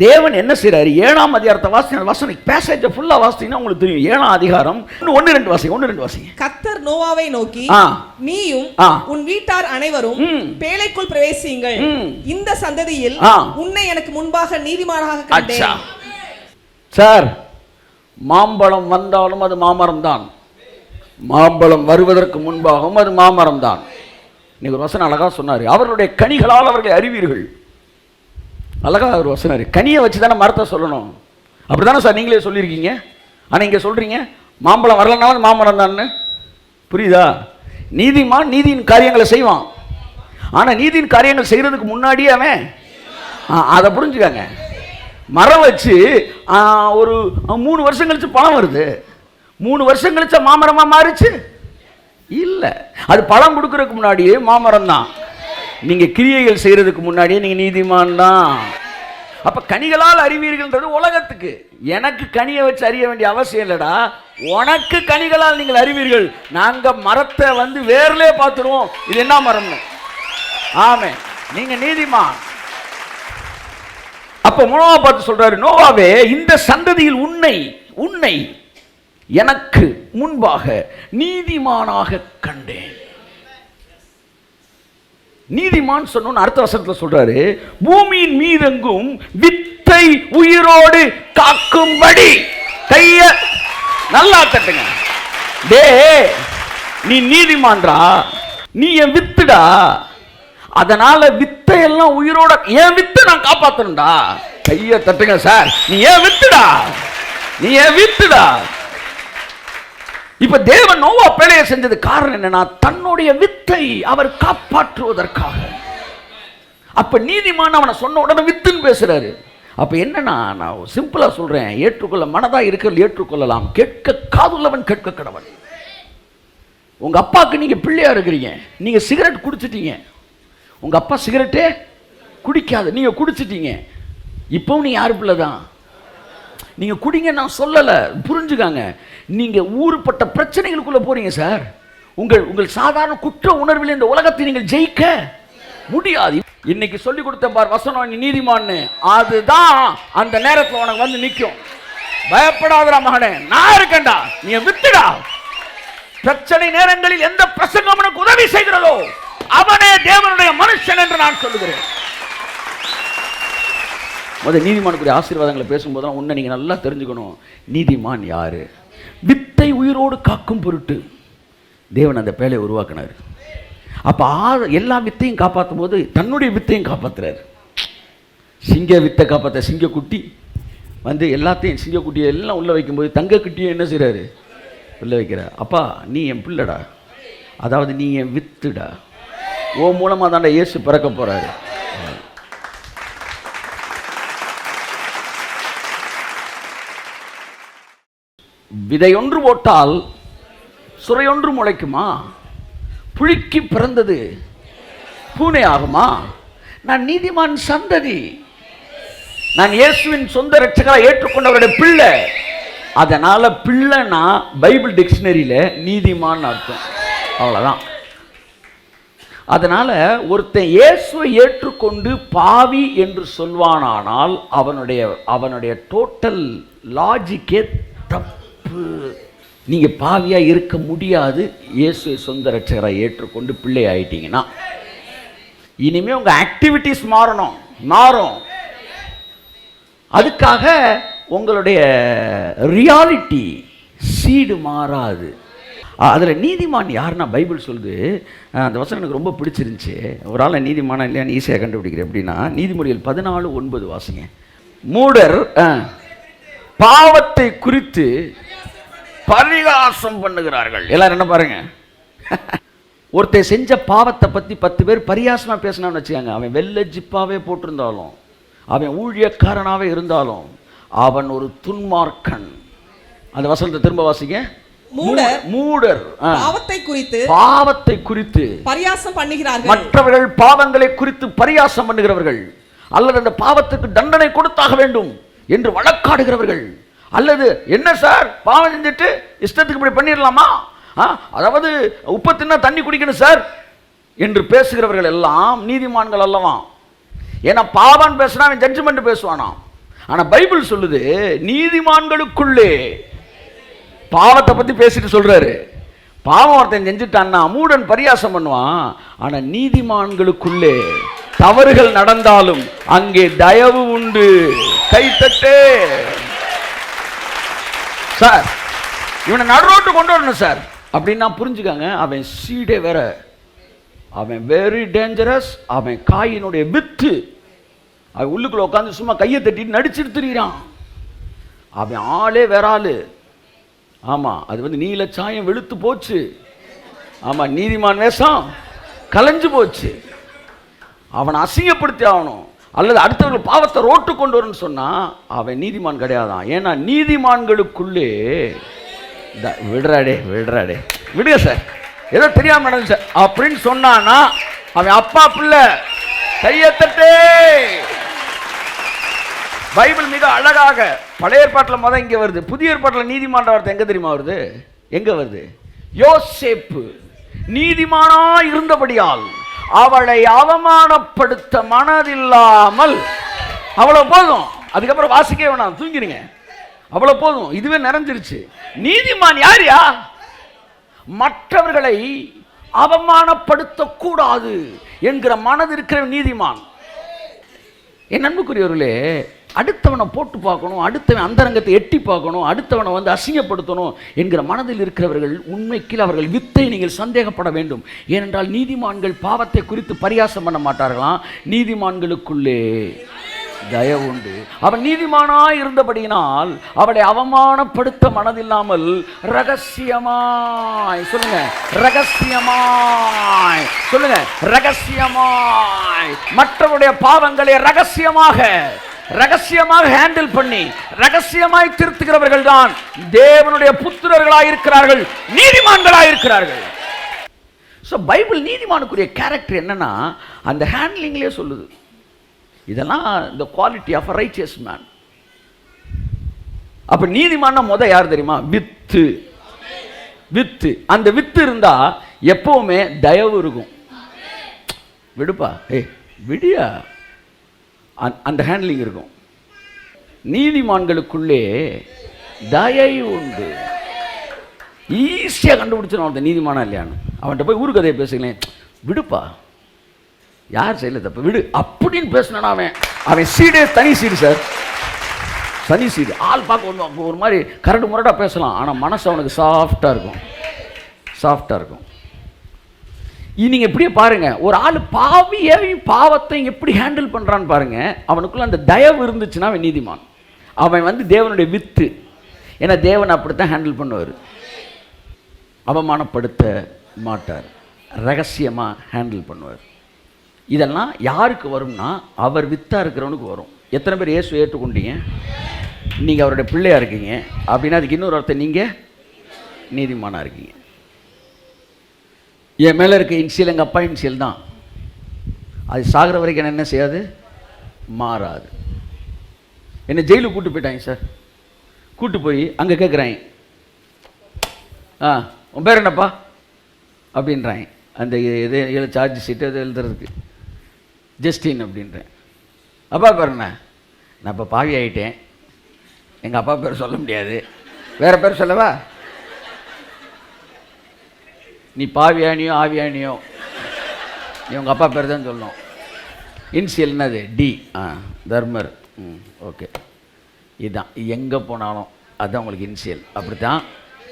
தேவன் என்ன செய்யறாரு, 7ஆம் அதிகாரத்தை வாசிங்க, பேசேஜ் ஃபுல்லா வாசிங்கன்னா உங்களுக்கு தெரியும். 7ஆம் அதிகாரம் 1-2 வாசிங்க. கர்த்தர் நோவாவை நோக்கி, நீயும் உன் வீட்டார் அனைவரும் பேழைக்குள் பிரவேசியுங்கள், இந்த சந்ததியில் உன்னை எனக்கு முன்பாக நீதிமானாக கண்டேன். சார், மாம்பழம் வந்தாலும் அது மாமரம் தான், மாம்பழம் வருவதற்கு முன்பாகவும் அது மாமரம் தான். இன்னைக்கு ஒரு வசனம் அழகா சொன்னாரு, அவருடைய கனிகளால் அவர்களை அறிவீர்கள். அழகா ஒரு வசனம், கனியை வச்சு தானே மரத்தை சொல்லணும். அப்படித்தானே சார் நீங்களே சொல்லியிருக்கீங்க. ஆனால் இங்கே சொல்றீங்க மாம்பழம் வரலன்னா மாமரம் தான்னு. புரியுதா? நீதிமான் நீதியின் காரியங்களை செய்வான், ஆனால் நீதியின் காரியங்கள் செய்யறதுக்கு முன்னாடியே அவன் அதை புரிஞ்சுக்காங்க. மரம் வச்சு ஒரு 3 வருஷம் கழிச்சு பழம் வருது, 3 வருஷம் கழிச்சா மாமரமா மாறிச்சு இல்ல. அது பழம் கொடுக்கறதுக்கு முன்னாடியே மாமரம் தான். நீங்க கிரியைகள் செய்யறதுக்கு முன்னாடியே நீங்க நீதிமான் தான். அப்ப கனிகளால் அறிவீர்கள்ன்றது உலகத்துக்கு. எனக்கு கனியை வச்சு அறிய வேண்டிய அவசியம் இல்லடா, உனக்கு கனிகளால் நீங்கள் அறிவீர்கள். நாங்க மரத்தை வந்து வேர்லே பார்த்துருவோம் இது என்ன மரம்னு. ஆமே, நீங்க நீதிமான். அப்ப நோவா பார்த்து சொல்றாரு, நோவாவே இந்த சந்ததியில் உன்னை எனக்கு முன்பாக நீதிமானாக கண்டேன். நீதிமான் சொன்ன அடுத்த வசனத்துல சொல்றாரு, பூமியின் மீதெங்கும் வித்தை உயிரோடு காக்கும்படி. கைய நல்லா தட்டுங்க. டே, நீ நீதிமான்றா, நீ என் வித்துடா, அதனால வித்தையெல்லாம் உயிரோட என் வித்தை நான் காப்பாத்தணும்டா. கையை தட்டுங்க சார். நீ ஏன் வித்துடா, நீ ஏன் வித்துடா. இப்ப தேவன் நோவா பேழையை செஞ்சது காரணம் என்னன்னா, தன்னுடைய வித்தை அவர் காப்பாற்றுவதற்காக. அப்ப நீதிமான் அவனை சொன்ன உடனே வித்துன்னு பேசுறாரு. அப்ப என்னன்னா, நான் சிம்பிளா சொல்றேன், ஏற்றுக்கொள்ள மனதா இருக்கிறது ஏற்றுக்கொள்ளலாம், கேட்க காதுள்ளவன் கேட்க கடவன். உங்க அப்பாவுக்கு நீங்க பிள்ளையா இருக்கிறீங்க, நீங்க சிகரெட் குடிச்சிட்டீங்க, உங்க அப்பா சிகரெட்டே குடிக்காது, நீங்க குடிச்சிட்டீங்க, இப்பவும் நீங்க யாரு பிள்ளை தான். நீங்க குடிங்க நான் சொல்லல, புரிஞ்சுக்காங்க. நீங்க ஊருப்பட்ட பிரச்சனைகளுக்குள்ள போறீங்க சார். உங்கள் சாதாரண குற்ற உணர்வில் இந்த உலகத்தை நீங்கள் ஜெயிக்க முடியாது. இன்னைக்கு சொல்லி கொடுத்த பார் வசனம், நீ நீதிமான்னு, அதுதான் அந்த நேரத்தில் உனக்கு வந்து நிற்கும். பயப்படாதடா மகனே, நான் இருக்கேன்டா, நீ வித்துடா. பிரச்சனை நேரங்களில் எந்த பிரசங்கம் உனக்கு உதவி செய்கிறதோ அவனே தேவனுடைய மனுஷன் என்று நான் சொல்லுகிறேன். முதல் நீதிமானுக்குரிய ஆசீர்வாதங்களை பேசும்போது உன்னை நீங்க நல்லா தெரிஞ்சுக்கணும். நீதிமான் யாரு? வித்தை உயிரோடு காக்கும் பொருட்டு தேவன் அந்த பேழையை உருவாக்கினார். அப்ப எல்லா வித்தையும் காப்பாற்றும் போது தன்னுடைய வித்தையும் காப்பாத்துறாரு. சிங்க வித்தை காப்பாற்ற சிங்கக்குட்டி வந்து எல்லாத்தையும், சிங்கக்குட்டியை எல்லாம் உள்ள வைக்கும்போது தங்கக்குட்டியை என்ன செய்றாரு? உள்ள வைக்கிறார். அப்பா நீ என் பிள்ளைடா, அதாவது நீ என் வித்துடா, ஓ மூலமா தாண்டா இயேசு பிறக்க போறாரு. விதை ஒன்று போட்டால் சுரையொன்று முளைக்குமா? புழுக்கி பிறந்தது பூனை ஆகுமா? நான் நீதிமான் சந்ததி, நான் இயேசுவின் சொந்த ரட்சகராக ஏற்றுக்கொண்டவருடைய பிள்ளை. அதனால பிள்ளைனா பைபிள் டிக்ஷனரியில நீதிமான் அர்த்தம், அவ்வளவுதான். அதனால ஒருத்தன் இயேசுவை ஏற்றுக்கொண்டு பாவி என்று சொல்வானானால் அவனுடைய டோட்டல் லாஜிக்கே தப்பு. நீங்க பாவியா இருக்க முடியாது இயேசுவை சொந்த ரட்சகராக ஏற்றுக்கொண்டு பிள்ளை ஆயிட்டீங்கன்னா. இனிமே உங்க ஆக்டிவிட்டிஸ் மாறும். அதுக்காக உங்களுடைய ரியாலிட்டி சீடு மாறாது. அதில் நீதிமான் யாருன்னா பைபிள் சொல்லுது. அந்த வசனம் எனக்கு ரொம்ப பிடிச்சிருந்துச்சு. ஒரு ஆள் நீதிமானா இல்லையான்னு ஈஸியாக கண்டுபிடிக்கிறேன். எப்படின்னா நீதிமொழிகள் 14:9 வாசிங்க. மூடர் பாவத்தை குறித்து பரிகாசம் பண்ணுகிறார்கள். எல்லாரும் என்ன பாருங்க, ஒருத்தர் செஞ்ச பாவத்தை பற்றி 10 பேர் பரிகாசமா பேசினான்னு வச்சுக்காங்க, அவன் வெள்ளை ஜிப்பாவே போட்டிருந்தாலும், அவன் ஊழியக்காரனாவே இருந்தாலும், அவன் ஒரு துன்மார்க்கன். அந்த வசனத்தை திரும்ப வாசிங்க. மூடர் பாவத்தை குறித்து பரியாசம் பண்ணுகிறார்கள். மற்றவர்கள் பாவங்களை குறித்து பரியாசம் பண்ணுகிறவர்கள், அல்லது அந்த பாவத்துக்கு தண்டனை கொடுத்தாக வேண்டும் என்று வழக்காடுகிறவர்கள், அல்லது என்ன சார் பாவம் செஞ்சுட்டு இஷ்டத்துக்கு இப்படி பண்ணிடலாமா, அதாவது உப்பு தின்னா தண்ணி குடிக்கணும் சார் என்று பேசுகிறவர்கள் எல்லாம் நீதிமான்கள் அல்லவா? ஏன்னா பாவம் பேசினா அவன் ஜட்ஜ்மெண்ட் பேசுவானா. ஆனா பைபிள் சொல்லுது நீதிமான்களுக்குள்ளே பாவத்தை பத்தி பேசிட்டு சொல்றாரு. பாவம் ஒருத்தன் செஞ்சுட்டான்னா மூடன் பரியாசம் பண்ணுவான். ஆனா நீதிமான்களுக்குள்ளே தவறுகள் நடந்தாலும் அங்கே தயவு உண்டு. கைத்தட்டு சார், இவனை நடுரோட்டு கொண்டு வரணும் சார் அப்படின்னா புரிஞ்சுக்காங்க, அவன் சீடே வேற, அவன் வெரி டேஞ்சரஸ். அவன் காயினுடைய வித்து. அவன் உள்ளுக்குள்ள உட்காந்து சும்மா கையை தட்டிட்டு நடிச்சுட்டு திரிகிறான். அவன் ஆளே வேற ஆளு. ஆமா, அது வந்து நீல சாயம் வெளுத்து போச்சு. ஆமா, நீதிமான் வேஷம் கலைஞ்சு போச்சு. அவனை அசிங்கப்படுத்தி ஆகணும், அல்லது அடுத்தவர்கள் பாவத்தை ரோட்டு கொண்டு வரணும்னு சொன்னா அவன் நீதிமான் கிடையாதான். ஏன்னா நீதிமான்களுக்குள்ளே விடுறாடே விடுங்க சார், ஏதோ தெரியாம நடந்துச்சு அப்படின்னு சொன்னான்னா அவன் அப்பா பிள்ளை. கையத்தட்டே. பைபிள் மிக அழகாக பழைய ஏற்பாட்டில் மதம் இங்கே வருது, புதிய ஏற்பாட்டில் நீதிமான வார்த்தை எங்க தெரியுமா வருது? எங்க வருது? யோசேப்பு நீதிமானா இருந்தபடியால் அவளை அவமானப்படுத்த மனதில்லாமல். அவ்வளவு போதும், அதுக்கப்புறம் வாசிக்க வேணாம், தூங்கிடுங்க. அவ்வளவு போதும், இதுவே நிறைஞ்சிருச்சு. நீதிமான் யாரியா? மற்றவர்களை அவமானப்படுத்த கூடாது என்கிற மனது இருக்கிற நீதிமான். என் அன்புக்குரியவர்களே, அடுத்தவனை போட்டு பார்க்கணும், அடுத்தவன் அந்தரங்கத்தை எட்டி பார்க்கணும், அடுத்தவனை வந்து அசிங்கப்படுத்தணும் என்கிற மனதில் இருக்கிறவர்கள் உண்மைக்கு அவர்கள் வித்தை நீங்கள் சந்தேகப்பட வேண்டும். ஏனென்றால் நீதிமான்கள் பாவத்தை குறித்து பரியாசம் பண்ண மாட்டார்களாம். நீதிமான்களுக்குள்ளே தயவு உண்டு. அவன் நீதிமானாய் இருந்தபடியினால் அவளை அவமானப்படுத்த மனதில்லாமல் ரகசியமாய், சொல்லுங்க ரகசியமாய், சொல்லுங்க ரகசியமாய், மற்றவருடைய பாவங்களை ரகசியமாக ஹேண்டில் பண்ணி ரகசியமாய் திருத்துகிறவர்கள் தான் தேவனுடைய புத்திரர்களாய் இருக்கிறார்கள், நீதிமான்களாய் இருக்கிறார்கள். ஸோ பைபிள் நீதிமானுக்குரிய கேரக்டர் என்னன்னா அந்த ஹேண்ட்லிங்லேயே சொல்லுது. இதெல்லாம் the quality of a righteous man. அப்ப நீதிமான யார் தெரியுமா? வித்து. வித்து. அந்த வித்து இருந்தா எப்பவுமே தயவு இருக்கும். விடுப்பா, விடியா, அந்த ஹேண்ட்லிங் இருக்கும். நீதிமான்களுக்குள்ளே தயவு உண்டு. ஈஸியாக கண்டுபிடிச்சிடும் அவன் நீதிமானா இல்லையான்னு. அவன்கிட்ட போய் ஊரு கதையை பேசுங்களேன், விடுப்பா, யார் செய்யல தப்பு, விடு அப்படின்னு பேசினா அவன் சீடே தனி சீடு சார், தனி சீடு. ஆள் பார்க்க ஒரு மாதிரி கரடு முரடாக பேசலாம், ஆனால் மனசு அவனுக்கு சாஃப்டாக இருக்கும், சாஃப்டாக இருக்கும். நீங்கள் இப்படியே பாருங்க, ஒரு ஆள் பாவத்தை எப்படி ஹேண்டில் பண்ணுறான்னு பாருங்க. அவனுக்குள்ள அந்த தயவு இருந்துச்சுன்னா அவன் நீதிமான். அவன் வந்து தேவனுடைய வித்து. ஏன்னா தேவன் அப்படித்தான் ஹேண்டில் பண்ணுவார். அவமானப்படுத்த மாட்டார், ரகசியமாக ஹேண்டில் பண்ணுவார். இதெல்லாம் யாருக்கு வரும்னா அவர் வித்தா இருக்கிறவனுக்கு வரும். எத்தனை பேர் இயேசு ஏற்றுக்கொண்டீங்க? நீங்கள் அவருடைய பிள்ளையா இருக்கீங்க அப்படின்னா அதுக்கு இன்னொரு அர்த்தம், நீங்கள் நீதிமானா இருக்கீங்க. என் மேலே இருக்க இன்சியல் எங்கள் அப்பா இன்சியல் தான், அது சாகிற வரைக்கும் என்ன செய்யாது, மாறாது. என்னை ஜெயிலுக்கு கூப்பிட்டு போயிட்டாங்க சார். கூப்பிட்டு போய் அங்கே கேட்குறாங்க, உன் பேர் என்னப்பா அப்படின்றாங்க. அந்த இது சார்ஜ் ஷீட்டு அது எழுதுறதுக்கு ஜஸ்டின் அப்படின்றேன். அப்பா பேர் என்ன? நான் இப்போ பாவி ஆகிட்டேன், எங்கள் அப்பா பேர் சொல்ல முடியாது, வேறு பேர் சொல்லவா? நீ பாவியானியோ ஆவியானியோ நீ உங்கள் அப்பா பேர் தான் சொல்லணும். இன்சியல் என்னது? டி. தர்மர். ஓகே, இதுதான். எங்கே போனாலும் அதுதான் உங்களுக்கு இன்சியல். அப்படி தான்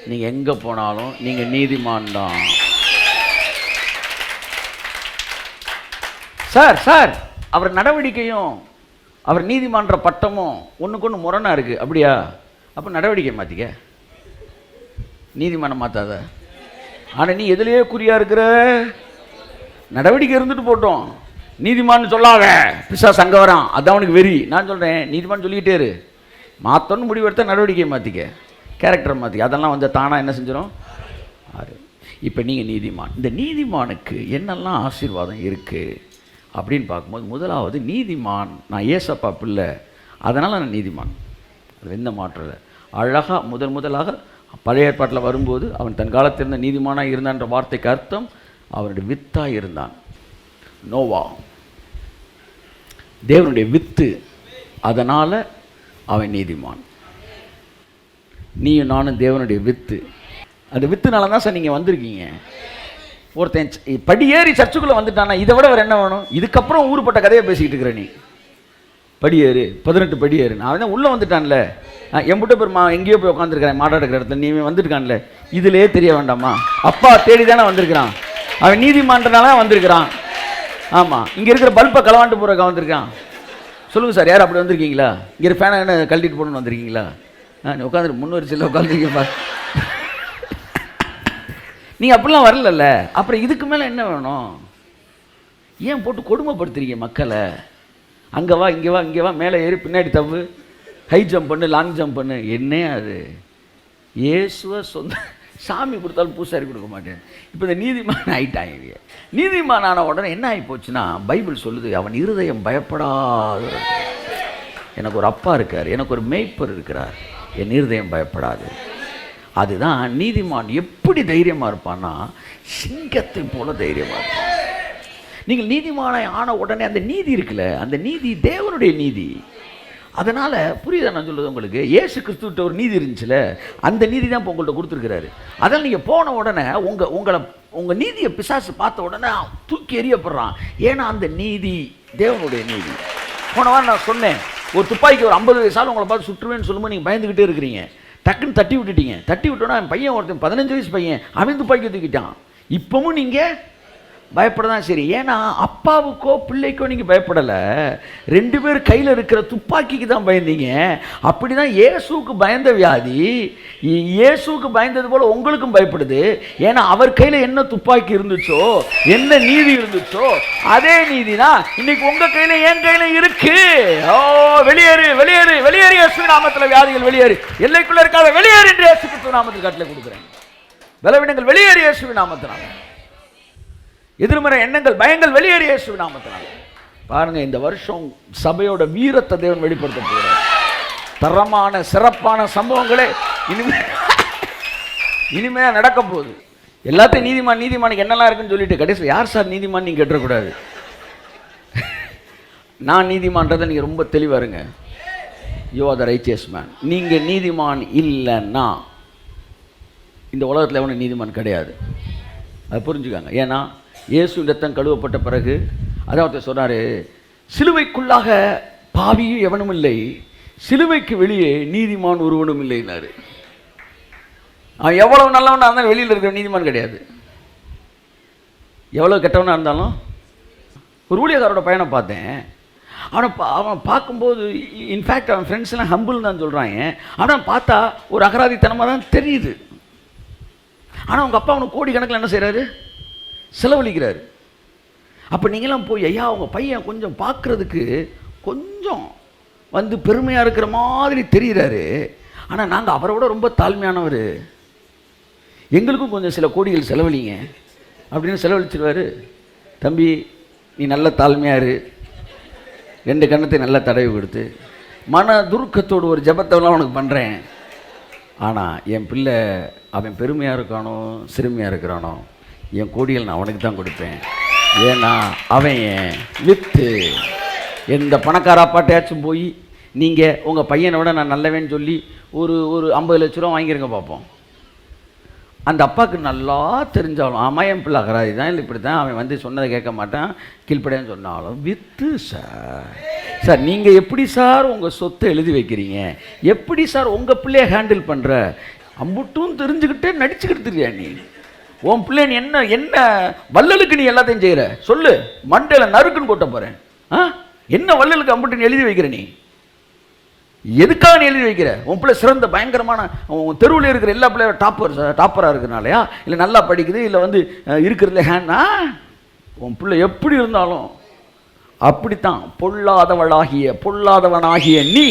நீங்கள் எங்கே போனாலும் நீங்கள் நீதிமான் தான். சார் அவர் நடவடிக்கையும் அவர் நீதிமன்ற பட்டமும் ஒன்றுக்கு ஒன்று முரணாக இருக்குது, அப்படியா? அப்போ நடவடிக்கை மாற்றிக்க, நீதிமானம் மாற்றாத. ஆனால் நீ எதுலேயே குறியாக இருக்கிற? நடவடிக்கை இருந்துட்டு போட்டோம், நீதிமான்னு சொல்லாத, பிசாசு அங்கே வரான், அதான் அவனுக்கு வெறி. நான் சொல்கிறேன் நீதிமான் சொல்லிக்கிட்டே இரு. மாற்றணும்னு முடிவெடுத்த நடவடிக்கையை மாற்றிக்க, கேரக்டரை மாற்றிக்க. அதெல்லாம் வந்து தானாக என்ன செஞ்சிடும்? இப்போ நீங்கள் நீதிமான். இந்த நீதிமானுக்கு என்னெல்லாம் ஆசீர்வாதம் இருக்குது அப்படின்னு பார்க்கும்போது, முதலாவது நீதிமான், நான் ஏசப்பா பிள்ளை, அதனால் நான் நீதிமான், அது எந்த மாற்றம் இல்லை. அழகாக முதலாக பழைய ஏற்பாட்டில் வரும்போது அவன் தன் காலத்தில் இருந்த நீதிமானாக இருந்தான்ற வார்த்தைக்கு அர்த்தம் அவனுடைய வித்தாக இருந்தான். நோவா தேவனுடைய வித்து, அதனால் அவன் நீதிமான். நீயும் நானும் தேவனுடைய வித்து. அந்த வித்துனால தான் சார் நீங்கள் வந்திருக்கீங்க. ஒருத்தன் படியேறி சர்ச்சுக்குள்ளே வந்துட்டானா இதை விட வேறு என்ன வேணும்? இதுக்கப்புறம் ஊருப்பட்ட கதையை பேசிக்கிட்டு இருக்கிற நீ. படியேறு, 18 படியேறு. நான் தான் உள்ளே வந்துட்டான்ல, எம்பிட்ட பேர் எங்கேயோ போய் உட்காந்துருக்கிறேன் மாடாட இருக்கிற இடத்துல, நீ வந்துருக்கான்ல, இதிலே தெரிய வேண்டாமா? அப்பா தேடி தானே வந்திருக்கிறான், அவன் நீதிமன்றனால வந்திருக்கிறான். ஆமாம், இங்கே இருக்கிற பல்பை களவாண்டு போகிறக்க வந்திருக்கான். சொல்லுங்கள் சார், யார் அப்படி வந்திருக்கீங்களா? இங்கே ஃபேனை என்ன கழட்டிட்டு போகணுன்னு வந்திருக்கீங்களா? நீ உட்காந்துரு, முன்வரிசையில் உட்காந்துருக்கீங்கப்பா. நீங்கள் அப்படிலாம் வரலல்ல, அப்புறம் இதுக்கு மேலே என்ன வேணும்? ஏன் போட்டு கொடுமைப்படுத்துறீங்க மக்களை? அங்கே வா, இங்கே வா, இங்கே வா, மேலே ஏறி பின்னாடி தப்பு, ஹை ஜம்ப் பண்ணு, லாங் ஜம்ப் பண்ணு. என்ன அது? இயேசுவை சொந்த சாமி கொடுத்தாலும் பூசாரி கொடுக்க மாட்டேன். இப்போ இந்த நீதிமான் ஆகிட்டாங்க. நீதிமான் ஆன உடனே என்ன ஆகி போச்சுன்னா, பைபிள் சொல்லுது அவன் இருதயம் பயப்படாது. எனக்கு ஒரு அப்பா இருக்கார், எனக்கு ஒரு மேய்ப்பர் இருக்கிறார், என் இருதயம் பயப்படாது. அதுதான் நீதிமான் எப்படி தைரியமாக இருப்பான்னா, சிங்கத்தை போல தைரியமாக இருப்பான். நீங்கள் நீதிமானை ஆன உடனே அந்த நீதி இருக்குல்ல, அந்த நீதி தேவனுடைய நீதி. அதனால் புரியுதா நான் சொல்லுது உங்களுக்கு? இயேசு கிறிஸ்துவிட்ட ஒரு நீதி இருந்துச்சுல, அந்த நீதி தான் இப்போ உங்கள்கிட்ட கொடுத்துருக்கிறாரு. அதனால் நீங்கள் போன உடனே உங்கள் நீதியை பிசாசு பார்த்த உடனே தூக்கி எறியப்படுறான். ஏன்னா அந்த நீதி தேவனுடைய நீதி. போன வாரம் நான் சொன்னேன், ஒரு துப்பாக்கி ஒரு 50 வயசாலும் உங்களை பார்த்து சுற்றுவேன்னு சொல்லும்போது நீங்கள் பயந்துக்கிட்டே இருக்கிறீங்க. டக்குன்னு தட்டி விட்டுட்டீங்க. தட்டி விட்டோன்னா என் பையன் ஒருத்தன் 15 வயசு பையன் அவன் துப்பாக்கி தூக்கிட்டான். இப்பவும் நீங்கள் பயப்பட தான் சரி. ஏன்னா அப்பாவுக்கோ பிள்ளைக்கோ நீங்கள் பயப்படலை, 2 பேர் கையில் இருக்கிற துப்பாக்கிக்கு தான் பயந்தீங்க. அப்படி தான் இயேசுவுக்கு பயந்த வியாதி இயேசுவுக்கு பயந்தது போல் உங்களுக்கும் பயப்படுது. ஏன்னா அவர் கையில் என்ன துப்பாக்கி இருந்துச்சோ, என்ன நீதி இருந்துச்சோ, அதே நீதி தான் இன்னைக்கு உங்கள் கையில் என் கையில் இருக்கு. ஓ வெளியேறு வெளியேறு வெளியேறு, இயேசு நாமத்தில் வியாதிகள் வெளியேறு, எல்லைக்குள்ளே இருக்காத வெளியேறு என்று இயேசு கிறிஸ்து நாமத்தில் கட்டளை கொடுக்குறேன். பலவீனங்கள் வெளியேறு இயேசு நாமத்தினால, எதிர்மறை எண்ணங்கள் பயங்கள் வெளியேறிய இயேசு நாமத்தினால. பாருங்க, இந்த வருஷம் சபையோட வீரத்தை தேவன் வெளிப்படுத்த போகிறார். தரமான சிறப்பான சம்பவங்களே இனிமே நடக்க போகுது. எல்லாத்தையும் நீதிமான் நீதிமானுக்கு என்னெல்லாம் இருக்குன்னு சொல்லிட்டு கடைசியில் யார் சார் நீதிமான் நீங்க கேட்டக்கூடாது. நான் நீதிமான்றதை நீங்க ரொம்ப தெளிவா இருங்க. You are the righteous man. நீங்க நீதிமான் இல்லைன்னா இந்த உலகத்தில் எவனும் நீதிமான் கிடையாது. அதை புரிஞ்சுக்காங்க. ஏன்னா இயேசு ரத்தம் கழுவப்பட்ட பிறகு அதாவது சொன்னார், சிலுவைக்குள்ளாக பாவியும் எவனும் இல்லை, சிலுவைக்கு வெளியே நீதிமான் ஒருவனும் இல்லைன்னாரு. அவன் எவ்வளவு நல்லவனாக இருந்தாலும் வெளியில் இருக்கிற நீதிமான் கிடையாது. எவ்வளோ கெட்டவனாக இருந்தாலும். ஒரு ஊழியக்காரோட பையனை பார்த்தேன். அவன் பார்க்கும்போது இன்ஃபேக்ட் அவன் ஃப்ரெண்ட்ஸ்லாம் ஹம்பிள் தான் சொல்கிறாங்க. ஆனால் பார்த்தா ஒரு அகராதித்தனமாக தான் தெரியுது. ஆனால் அவங்க அப்பா அவனுக்கு கோடிக்கணக்கில் என்ன செய்கிறாரு, செலவழிக்கிறாரு. அப்போ நீங்களாம் போய் ஐயா அவங்க பையன் கொஞ்சம் பார்க்குறதுக்கு கொஞ்சம் வந்து பெருமையாக இருக்கிற மாதிரி தெரிகிறாரு, ஆனால் நாங்கள் அவரோட ரொம்ப தாழ்மையானவர், எங்களுக்கும் கொஞ்சம் சில கோடிகள் செலவழிங்க அப்படின்னு செலவழிச்சிருவார். தம்பி நீ நல்ல தாழ்மையாரு, 2 கண்ணத்தை நல்லா தடவி கொடுத்து மன துருக்கத்தோடு ஒரு ஜபத்தெல்லாம் அவனுக்கு பண்ணுறேன். ஆனால் என் பிள்ளை அவன் பெருமையாக இருக்கானோ சிறுமையாக இருக்கிறானோ என் கோடிகள் நான் அவனுக்கு தான் கொடுப்பேன். ஏன்னா அவன் வித்து எந்த பணக்கார அப்பாட்டையாச்சும் போய் நீங்கள் உங்கள் பையனை விட நான் நல்லவேன்னு சொல்லி ஒரு 50 லட்ச ரூபா வாங்கிருங்க பார்ப்போம். அந்த அப்பாவுக்கு நல்லா தெரிஞ்சாலும் ஆமாம் என் பிள்ளை அகராதி தான், இல்லை இப்படி தான், அவன் வந்து சொன்னதை கேட்க மாட்டான் கீழ்ப்படையான்னு சொன்னாலும் வித்து சார் நீங்கள் எப்படி சார் உங்கள் சொத்தை எழுதி வைக்கிறீங்க, எப்படி சார் உங்கள் பிள்ளைய ஹேண்டில் பண்ணுற, அம்புட்டும் தெரிஞ்சுக்கிட்டே நடிச்சுக்கிட்டு நீ உன் பிள்ளை நீ என்ன என்ன வள்ளலுக்கு நீ எல்லாத்தையும் செய்கிற சொல்லு, மண்டையில் நறுக்குன்னு கொட்ட போகிறேன். என்ன வள்ளலுக்கு அம்புட்டு எழுதி வைக்கிற, நீ எதுக்காக நீ எழுதி வைக்கிற? உன் பிள்ளை சிறந்த பயங்கரமான உன் தெருவில் இருக்கிற எல்லா பிள்ளையும் டாப்பராக இருக்கிறனாலையா, இல்லை நல்லா படிக்குது, இல்லை வந்து இருக்கிறதுல ஹேண்டா, உன் பிள்ளை எப்படி இருந்தாலும் அப்படித்தான். பொல்லாதவனாகிய நீ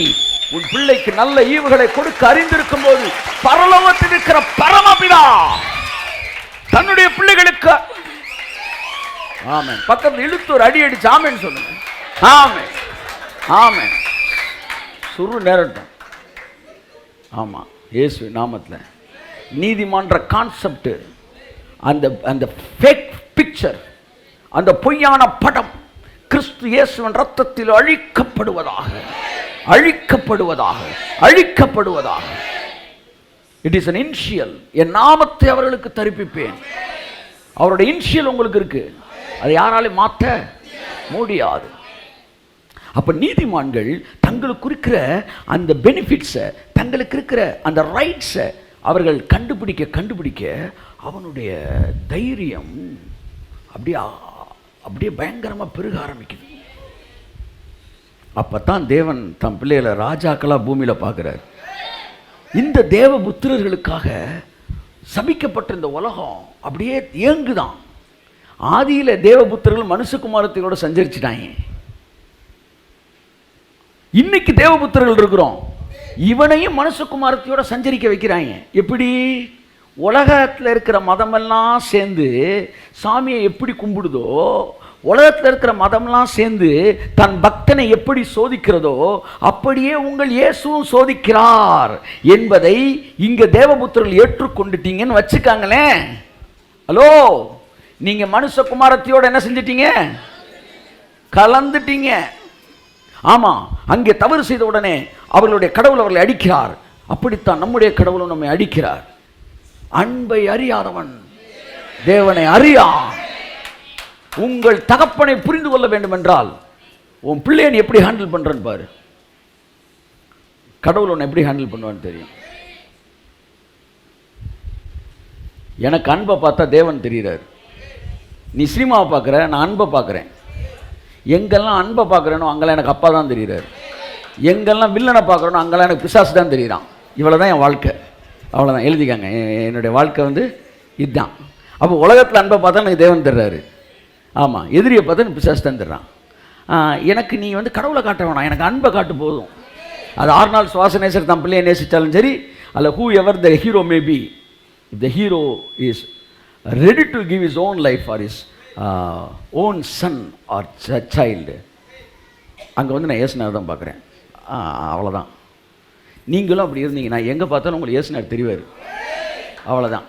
உன் பிள்ளைக்கு நல்ல ஈவுகளை கொடுக்க அறிந்திருக்கும் போது பரலோகத்தில் இருக்கிற பரமபிதா தன்னுடைய பிள்ளைகளுக்கு ஆமென் பக்கத்தில் இழுத்து ஒரு அடி அடிச்சு ஆமென் சொல்லுங்க. ஆமென் ஆமென் சுரு நேரட்டும். ஆமா இயேசு நாமத்தில் நீதிமான்ற கான்செப்ட், அந்த ஃபேக் பிக்சர், அந்த பொய்யான படம் கிறிஸ்து இயேசுவின் ரத்தத்தில் அழிக்கப்படுவதாக. It is an initial. என் நாமத்தை அவர்களுக்கு தரிப்பிப்பேன். அவருடைய இன்ஷியல் உங்களுக்கு இருக்கு, அதை யாராலையும் மாற்ற முடியாது. அப்ப நீதிமான்கள் தங்களுக்கு இருக்கிற அந்த பெனிஃபிட்ஸை, தங்களுக்கு இருக்கிற அந்த ரைட்ஸை அவர்கள் கண்டுபிடிக்க அவனுடைய தைரியம் அப்படியே பயங்கரமா பெருக ஆரம்பிக்குது. அப்பத்தான் தேவன் தம் பிள்ளைகளை ராஜாக்களா பூமியில பார்க்கிறார். இந்த தேவ புத்திரர்களுக்காக சபிக்கப்பட்ட இந்த உலகம் அப்படியே ஏங்குதான். ஆதியில தேவபுத்திரர்கள் மனுஷகுமாரத்தோட சஞ்சரிச்சுட்டாங்க. இன்னைக்கு தேவபுத்திரர்கள் இருக்கிறோம், இவனையும் மனுஷகுமாரத்தையோட சஞ்சரிக்க வைக்கிறாங்க. எப்படி? உலகத்தில் இருக்கிற மதமெல்லாம் சேர்ந்து சாமியை எப்படி கும்பிடுதோ, உலகத்தில் இருக்கிற மதம்லாம் சேர்ந்து தன் பக்தனை எப்படி சோதிக்கிறதோ அப்படியே உங்கள் இயேசுவும் சோதிக்கிறார் என்பதை இங்க தேவபுத்திரர்கள் ஏற்றுக்கொண்டுட்டீங்கன்னு வச்சுக்காங்களேன். ஹலோ, நீங்க மனுஷகுமாரத்தையோட என்ன செஞ்சிட்டீங்க? கலந்துட்டீங்க. ஆமா, அங்கே தவறு செய்த உடனே அவர்களுடைய கடவுள் அவர்களை அடிக்கிறார். அப்படித்தான் நம்முடைய கடவுளும் நம்மை அடிக்கிறார். அன்பை அறியாதவன் தேவனை அறியான். உங்கள் தகப்பனை புரிந்து கொள்ள வேண்டும் என்றால் உன் பிள்ளையை எப்படி ஹேண்டில் பண்றன்னு பாரு. கடவுள் உன்னை எப்படி ஹேண்டில் பண்ணுவான்னு தெரியும். எனக்கு அன்பை பார்த்தா தேவன் தெரிகிறார். நீ சினிமாவை பார்க்குற, நான் அன்பை பார்க்குறேன். எங்கெல்லாம் அன்பை பார்க்குறேனோ அங்கெல்லாம் எனக்கு அப்பா தான் தெரிகிறார். எங்கெல்லாம் வில்லனை பார்க்குறேனோ அங்கெல்லாம் எனக்கு பிசாசு தான் தெரிகிறான். இவ்வளோ தான் என் வாழ்க்கை. அவ்வளோதான், எழுதிக்காங்க. என்னுடைய வாழ்க்கை வந்து இதுதான். அப்போ உலகத்தில் அன்பை பார்த்தா எனக்கு தேவன் தர்றாரு. ஆமாம், எதிரியை பார்த்தா எனக்கு பிசாசு தான் தர்றான். எனக்கு நீ வந்து கடவுளை காட்ட வேணாம், எனக்கு அன்பை காட்டு போதும். அது ஆர்னால்ட் ஷ்வார்ஸ்நெகர் தான் பிள்ளையை நேசித்தாலும் சரி, அல்ல whoever the hero may be, if the hero is ready to give his own life for his own son or child, அங்கே வந்து நான் இயேசுநாதர் தான் பார்க்குறேன். அவ்வளோதான். நீங்களும் அப்படி இருந்தீங்கன்னா எங்கே பார்த்தாலும் உங்களுக்கு இயேசுநாதர் தெரிவார். அவ்வளோதான்.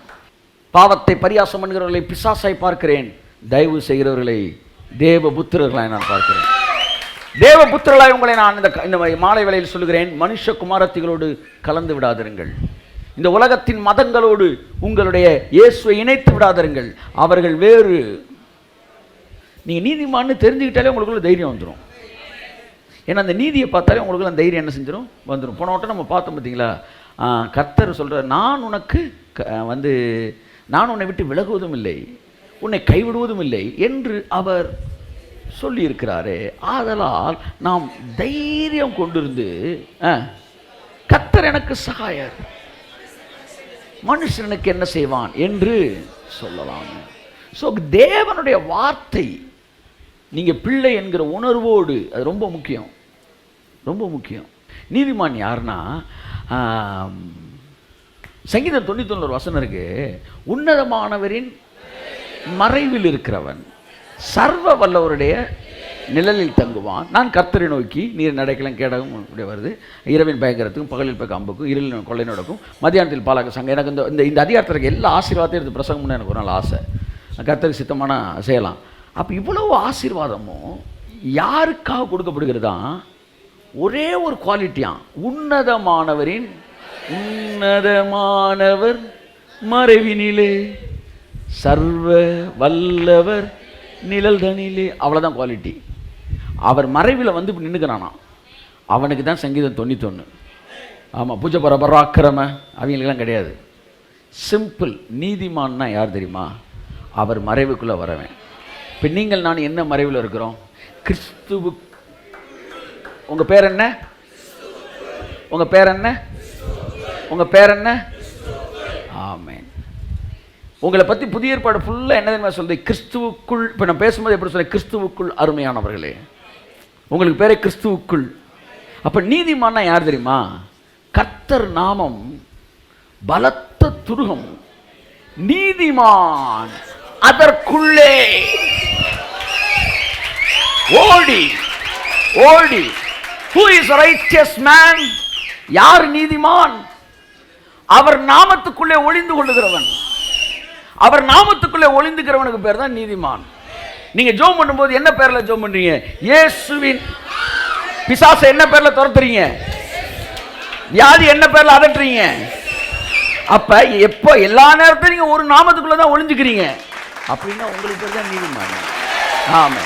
பாவத்தை பரியாசம் பண்ணுகிறவர்களை பிசாசாய் பார்க்கிறேன், தயவு செய்கிறவர்களை தேவபுத்திரர்களாய் நான் பார்க்கிறேன். தேவபுத்திரர்களாய் உங்களை நான் இந்த மாலை வேளையில் சொல்லுகிறேன், மனுஷ குமாரத்திகளோடு கலந்து விடாதிருங்கள். இந்த உலகத்தின் மதங்களோடு உங்களுடைய இயேசுவை இணைத்து விடாதிருங்கள். அவர்கள் வேறு. நீங்கள் நீதிமான்னு தெரிஞ்சுக்கிட்டாலே உங்களுக்குள்ள தைரியம் வந்துடும். ஏன்னா அந்த நீதியை பார்த்தாலே உங்களுக்குள்ள அந்த தைரியம் என்ன செஞ்சிடும், வந்துடும். போன வட்டம் நம்ம பார்த்தோம் பார்த்தீங்களா, கர்த்தர் சொல்கிறார், நான் உனக்கு நான் உன்னை விட்டு விலகுவதும் இல்லை, உன்னை கைவிடுவதும் இல்லை என்று அவர் சொல்லியிருக்கிறாரே. ஆதலால் நாம் தைரியம் கொண்டிருந்து, கர்த்தர் எனக்கு சகாயர், மனுஷனுக்கு என்ன செய்வான் என்று சொல்லலாம். ஸோ தேவனுடைய வார்த்தை நீங்கள் பிள்ளை என்கிற உணர்வோடு, அது ரொம்ப முக்கியம், ரொம்ப முக்கியம். நீதிமான் யாருன்னா, சங்கீதம் 91 வசனம் இருக்கு, உன்னதமானவரின் மறைவில் இருக்கிறவன் சர்வ வல்லவருடைய நிழலில் தங்குவான். நான் கர்த்தரை நோக்கி, நீர் நடக்கலாம் கேடகம் இப்படி வருது, இரவின் பயங்கரத்துக்கும் பகலில் பயக்க அம்புக்கும் இருளின் கொள்ளை நடக்கும் மத்தியானத்தில் பாலாக சங்கம். எனக்கு இந்த அதிகாரத்திற்கு எல்லா ஆசீர்வாதத்தையும் எடுத்து பிரசங்கம்னு எனக்கு ஒரு நாள் ஆசை. கர்த்தருக்கு சித்தமான செய்யலாம். அப்போ இவ்வளவு ஆசீர்வாதமும் யாருக்காக கொடுக்கப்படுகிறதா? ஒரே ஒரு குவாலிட்டியான், உன்னதமானவர் மறைவினிலே சர்வ வல்லவர் நிழல் தனிலே. அவ்வளோதான் குவாலிட்டி. அவர் மறைவில் வந்து நின்றுக்கிறானா, அவனுக்கு தான் சங்கீதம் 91. ஆமாம், பூஜை பராக்கிரம அவங்களுக்கெல்லாம் கிடையாது. சிம்பிள். நீதிமான்னா யார் தெரியுமா? அவர் மறைவுக்குள்ளே வரவேன். இப்போ நீங்கள் நான் என்ன மறைவில் இருக்கிறோம்? கிறிஸ்துவு. உங்கள் பேர் என்ன? உங்கள் பேர் என்ன? உங்கள் பேர் என்ன? ஆமென். உங்களை பற்றி புதிய ஏற்பாடு ஃபுல்லாக என்ன தெரியுமா சொல்லுது? கிறிஸ்துவுக்குள். இப்போ நான் பேசும்போது எப்படி சொல்ல? கிறிஸ்துவுக்குள் அருமையானவர்களே. உங்களுக்கு பேரே கிறிஸ்துவுக்குள். அப்போ நீதிமான்னா யார் தெரியுமா? கர்த்தர் நாமம் பலத்த துருகம், நீதிமான் அதற்குள்ளே ஓடி ஓடி. Who is a righteous man? யார் நீதிமான்? அவர் நாமத்துக்குள்ளே ஒளிந்து கொள்ளுகிறவன். அவர் நாமத்துக்குள்ளே ஒளிந்துக்கிறவனுக்கு பேர் தான் நீதிமான். நீங்க ஜெபம் பண்ணும்போது என்ன பேர்ல ஜெபம் பண்றீங்க? இயேசுவின். பிசாசை என்ன பேர்ல துரத்துறீங்க? வியாதி என்ன பேர்ல அதட்டுறீங்க? அப்ப எப்போ எல்லா நேரத்தையும் நீங்க ஒரு நாமத்துக்குள்ள தான் ஒளிஞ்சுக்கிறீங்க அப்படின்னா உங்களுக்கு பேர் தான் நீதிமான். ஆமா,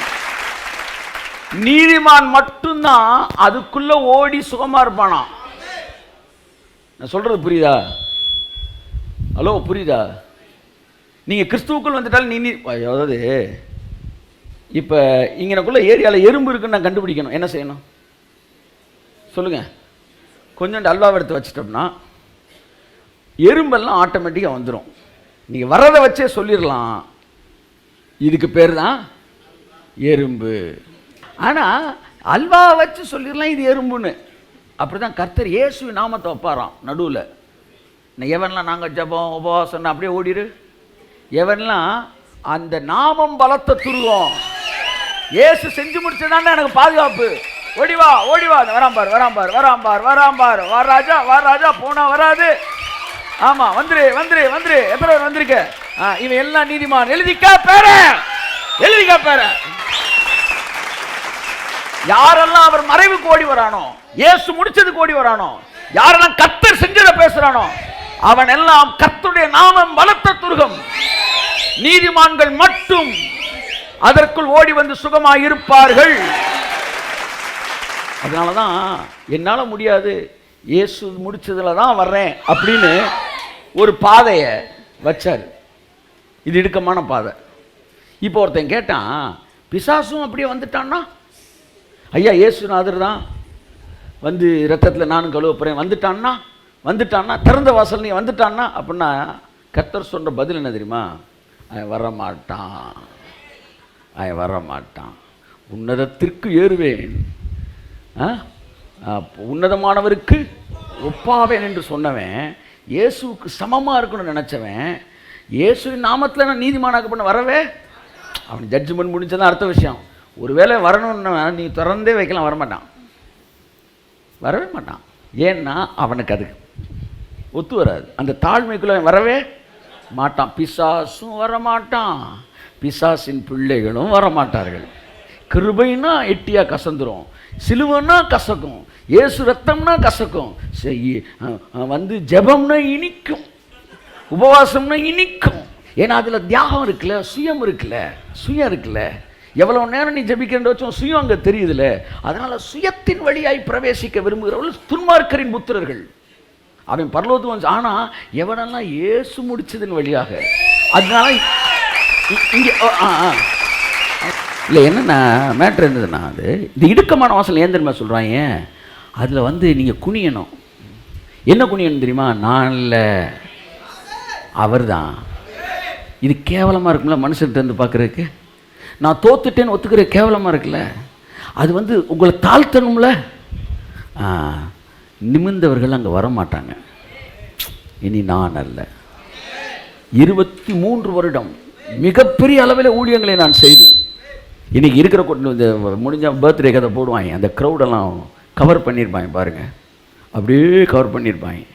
நீதிமான் மட்டும்தான் அதுக்குள்ள ஓடி சுகமா இருப்பானா. நான் சொல்றது புரியுதா? ஹலோ, புரியுதா? நீங்க கிறிஸ்துவுக்குள் வந்துட்டாலும் நீ அதாவது இப்போ இங்கனக்குள்ள ஏரியாவில் எறும்பு இருக்குன்னு நான் கண்டுபிடிக்கணும். என்ன செய்யணும் சொல்லுங்க? கொஞ்சம் அல்வாவை எடுத்து வச்சிட்டோம்னா எறும்பெல்லாம் ஆட்டோமேட்டிக்காக வந்துடும். நீங்கள் வர்றதை வச்சே சொல்லிடலாம், இதுக்கு பேர் தான் எறும்பு. ஆனால் அல்வாவை வச்சு சொல்லிடலாம் இது எறும்புன்னு. அப்படி தான் கர்த்தர் இயேசு நாமத்தை வைப்பாராம் நடுவில். எவன்லாம் நாங்கள் ஜபம் உபவாசம் அப்படியே ஓடிடு. எவன்லாம் அந்த நாமம் பலத்த துருவோம், இயேசு செஞ்சு முடிச்சதானே எனக்கு பாதுகாப்பு. ஓடிவா ஓடிவா, வராம்பார் வராம்பார் வராம்பார் வராம்பார், வராஜா வராஜா போனா வராது. ஆமா, வந்துரு வந்துரு வந்துரு. எத்தனை பேர் வந்திருக்க? இவன் எல்லாம் நீதிமான். எழுதிக்கா பேர, எழுதிக்கா பேர. யாரெல்லாம் அவர் மறைவுக்கு ஓடி வரானோ, இயேசு முடிச்சதுக்கு ஓடி வரானோ, யாரெல்லாம் கர்த்தர் செஞ்சதை பேசுறானோ, அவன் எல்லாம் கர்த்தருடைய நாமம் பலத்த துருகம். நீதிமான்கள் மட்டும் அதற்குள் ஓடி வந்து சுகமாக இருப்பார்கள். அதனாலதான் என்னால முடியாது, இயேசு முடிச்சதில் தான் வர்றேன் அப்படின்னு ஒரு பாதையை வச்சார். இது இடுக்கமான பாதை. இப்போ ஒருத்தன் கேட்டான், பிசாசும் அப்படியே வந்துட்டான்னா, ஐயா இயேசுநாதர் தான் வந்து ரத்தத்தில் நானும் கழுவ போகிறேன் வந்துட்டான்னா திறந்த வாசல் நீ வந்துட்டான்னா அப்படின்னா கர்த்தர் சொல்கிற பதில் என்ன தெரியுமா? அவன் வரமாட்டான். உன்னதத்திற்கு ஏறுவேன், உன்னதமானவருக்கு ஒப்பாவேன் என்று சொன்னவன், இயேசுவுக்கு சமமாக இருக்கணும்னு நினச்சவன், இயேசுவின் நாமத்தில் நான் நீதிமானாக்க பண்ண வரவே அவன் ஜட்ஜ்மெண்ட் முடிஞ்சதான் அடுத்த விஷயம். ஒருவேளை வரணும்னு நீ திறந்தே வைக்கலாம், வரவே மாட்டான். ஏன்னா அவனுக்கு அது ஒத்து வராது. அந்த தாழ்மைக்குள்ள வரவே மாட்டான். பிசாசும் வரமாட்டான், பிசாசின் பிள்ளைகளும் வரமாட்டார்கள். கிருபைன்னா எட்டியாக கசந்துரும், சிலுவைன்னா கசக்கும், இயேசு ரத்தம்னா கசக்கும், வந்து ஜெபம்னா இனிக்கும், உபவாசம்னா இனிக்கும். ஏன்னா அதில் தியாகம் இருக்குல்ல, சுயம் இருக்குல்ல. எவ்வளோ நேரம் நீ ஜெபிக்கின்ற வச்சோம் சுயம் அங்கே தெரியுதுல்ல. அதனால் சுயத்தின் வழியாய் பிரவேசிக்க விரும்புகிறவர்கள் துன்மார்க்கரின் புத்திரர்கள். அவன் பரலோகத்துக்கு வந்து, ஆனால் எவனெல்லாம் இயேசு முடிச்சதன் வழியாக. அதனால இங்கே இல்லை என்னென்ன மேட்ரு இருந்ததுன்னா, அது இந்த இடுக்கமான வாசல் ஏன் தெரியுமா சொல்கிறாங்க? அதில் வந்து நீங்கள் குனியணும். என்ன குனியணும் தெரியுமா? நான் இல்லை, அவர் தான். இது கேவலமாக இருக்கும்ல மனுஷன் இருந்து பார்க்குறதுக்கு. நான் தோத்துட்டேன்னு ஒத்துக்கிற கேவலமாக இருக்குல்ல. அது வந்து உங்களை தாழ்த்தணும்ல. நிமிர்ந்தவர்கள் அங்கே வரமாட்டாங்க. இனி நான் அல்ல, 23 வருடம் மிகப்பெரிய அளவில் ஊழியங்களை நான் செய்து, இன்றைக்கி இருக்கிற இந்த முடிஞ்ச பர்த்டே கதை போடுவாங்க, அந்த க்ரௌடெல்லாம் கவர் பண்ணியிருப்பாங்க பாருங்கள், அப்படியே கவர் பண்ணியிருப்பாங்க.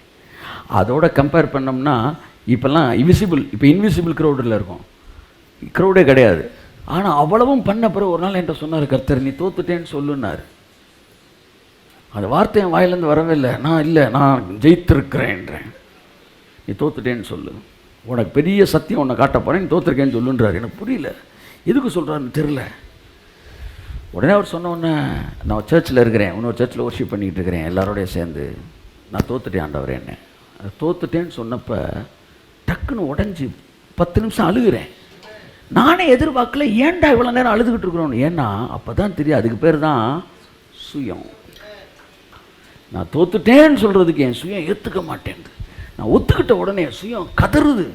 அதோட கம்பேர் பண்ணோம்னா இப்போல்லாம் இப்போ இன்விசிபிள் க்ரௌடில் இருக்கும், க்ரௌடே கிடையாது. ஆனால் அவ்வளவும் பண்ண பிறகு ஒரு நாள் என்கிட்ட சொன்னார், கர்த்தர் நீ தோத்துட்டேன்னு சொல்லுன்னார். அந்த வார்த்தை என் வாயிலேருந்து வரவே இல்லை. நான் ஜெயித்திருக்கிறேன்றேன். நீ தோத்துட்டேன்னு சொல்லு, உனக்கு பெரிய சத்தியம் உன்னை காட்ட போகிறேன், நீ தோத்துருக்கேன்னு சொல்லுன்றார். எனக்கு புரியல, எதுக்கு சொல்கிறாருன்னு தெரில. உடனே அவர் சொன்ன உடனே, நான் சர்ச்சில் இருக்கிறேன், இன்னொரு சர்ச்சில் ஒர்ஷிப் பண்ணிக்கிட்டு இருக்கிறேன் எல்லாரோடையும் சேர்ந்து, நான் தோத்துட்டேன் ஆண்டவர் என்ன. அதை தோத்துட்டேன்னு சொன்னப்போ டக்குன்னு உடஞ்சி 10 நிமிஷம் அழுகிறேன். நானே எதிர்பார்க்கல, ஏன்டா இவ்வளோ நேரம் அழுதுகிட்டு இருக்கிறோன்னு. ஏன்னா அப்போ தான் தெரியும், அதுக்கு பேர் தான் சுயம். நான் தோத்துட்டேன்னு சொல்கிறதுக்கு என் சுயம் ஏற்றுக்க மாட்டேங்குது. நான் ஒத்துக்கிட்ட உடனே சுயம் கதறுது.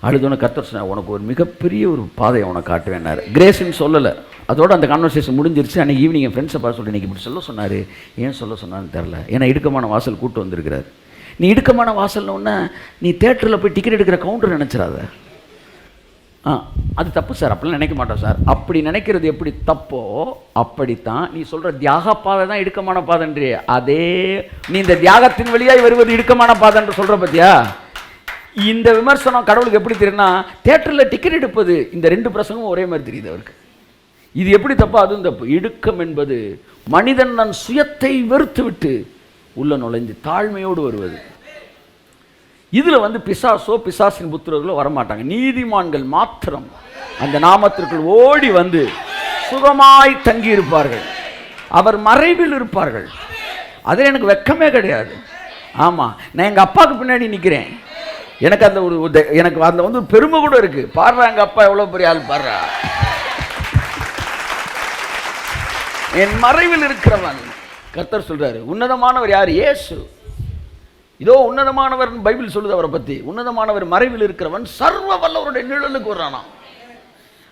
அழுதோன்னு கர்த்தர் சொன்னார், உனக்கு ஒரு மிகப்பெரிய ஒரு பாதையை உனக்கு காட்டுவேன்னாரு. கிரேஸ்ன்னு சொல்லலை. அதோட அந்த கான்வர்சேஷன் முடிஞ்சிருச்சு. அன்றைக்கி ஈவினிங் என் ஃப்ரெண்ட்ஸை பார்த்து சொல்லி இன்றைக்கி இப்படி சொல்ல சொன்னார். ஏன் சொல்ல சொன்னான்னு தெரில. ஏன்னா இடுக்கமான வாசல் கூட்டு வந்திருக்கிறார். நீ இடுக்கமான வாசல்னு நீ தேட்டரில் போய் டிக்கெட் எடுக்கிற கவுண்டர் நினச்சிடாத. அது தப்பு சார், அப்படிலாம் நினைக்க மாட்டோம் சார். அப்படி நினைக்கிறது எப்படி தப்போ அப்படித்தான் நீ சொல்கிற தியாக பாதை தான் இடுக்கமான பாதைன்றே. அதே நீ இந்த தியாகத்தின் வழியாய் வருவது இடுக்கமான பாதைன்ற சொல்கிற பற்றியா? இந்த விமர்சனம் கடவுளுக்கு எப்படி தெரியும்னா, தேட்டரில் டிக்கெட் எடுப்பது இந்த 2 பிரசங்கமும் ஒரே மாதிரி தெரியுது அவருக்கு. இது எப்படி தப்பா? அதுவும் தப்பு. இடுக்கம் என்பது மனிதன் தன் சுயத்தை வெறுத்து விட்டு உள்ள நுழைந்து தாழ்மையோடு வருவது. இதில் வந்து பிசாசின் புத்திரர்களோ வரமாட்டாங்க. நீதிமான்கள் மாத்திரம் அந்த நாமத்திற்குள் ஓடி வந்து சுகமாய் தங்கி இருப்பார்கள். அவர் மறைவில் இருப்பார்கள். அதில் எனக்கு வெக்கமே கிடையாது. ஆமாம், நான் எங்கள் அப்பாவுக்கு பின்னாடி நிற்கிறேன். எனக்கு அந்த எனக்கு அந்த வந்து பெருமை கூட இருக்கு. பாடுறா, எங்கள் அப்பா எவ்வளோ பெரிய ஆள் பாடுறா. என் மறைவில் இருக்கிறவன், கர்த்தர் சொல்றாரு, உன்னதமானவர் யார்? இயேசு. இதோ உன்னதமானவர் பைபிள் சொல்லுது அவரை பற்றி. உன்னதமானவர் மறைவில் இருக்கிறவன் சர்வ வல்லவருடைய நிழலுக்கு வர்றானா.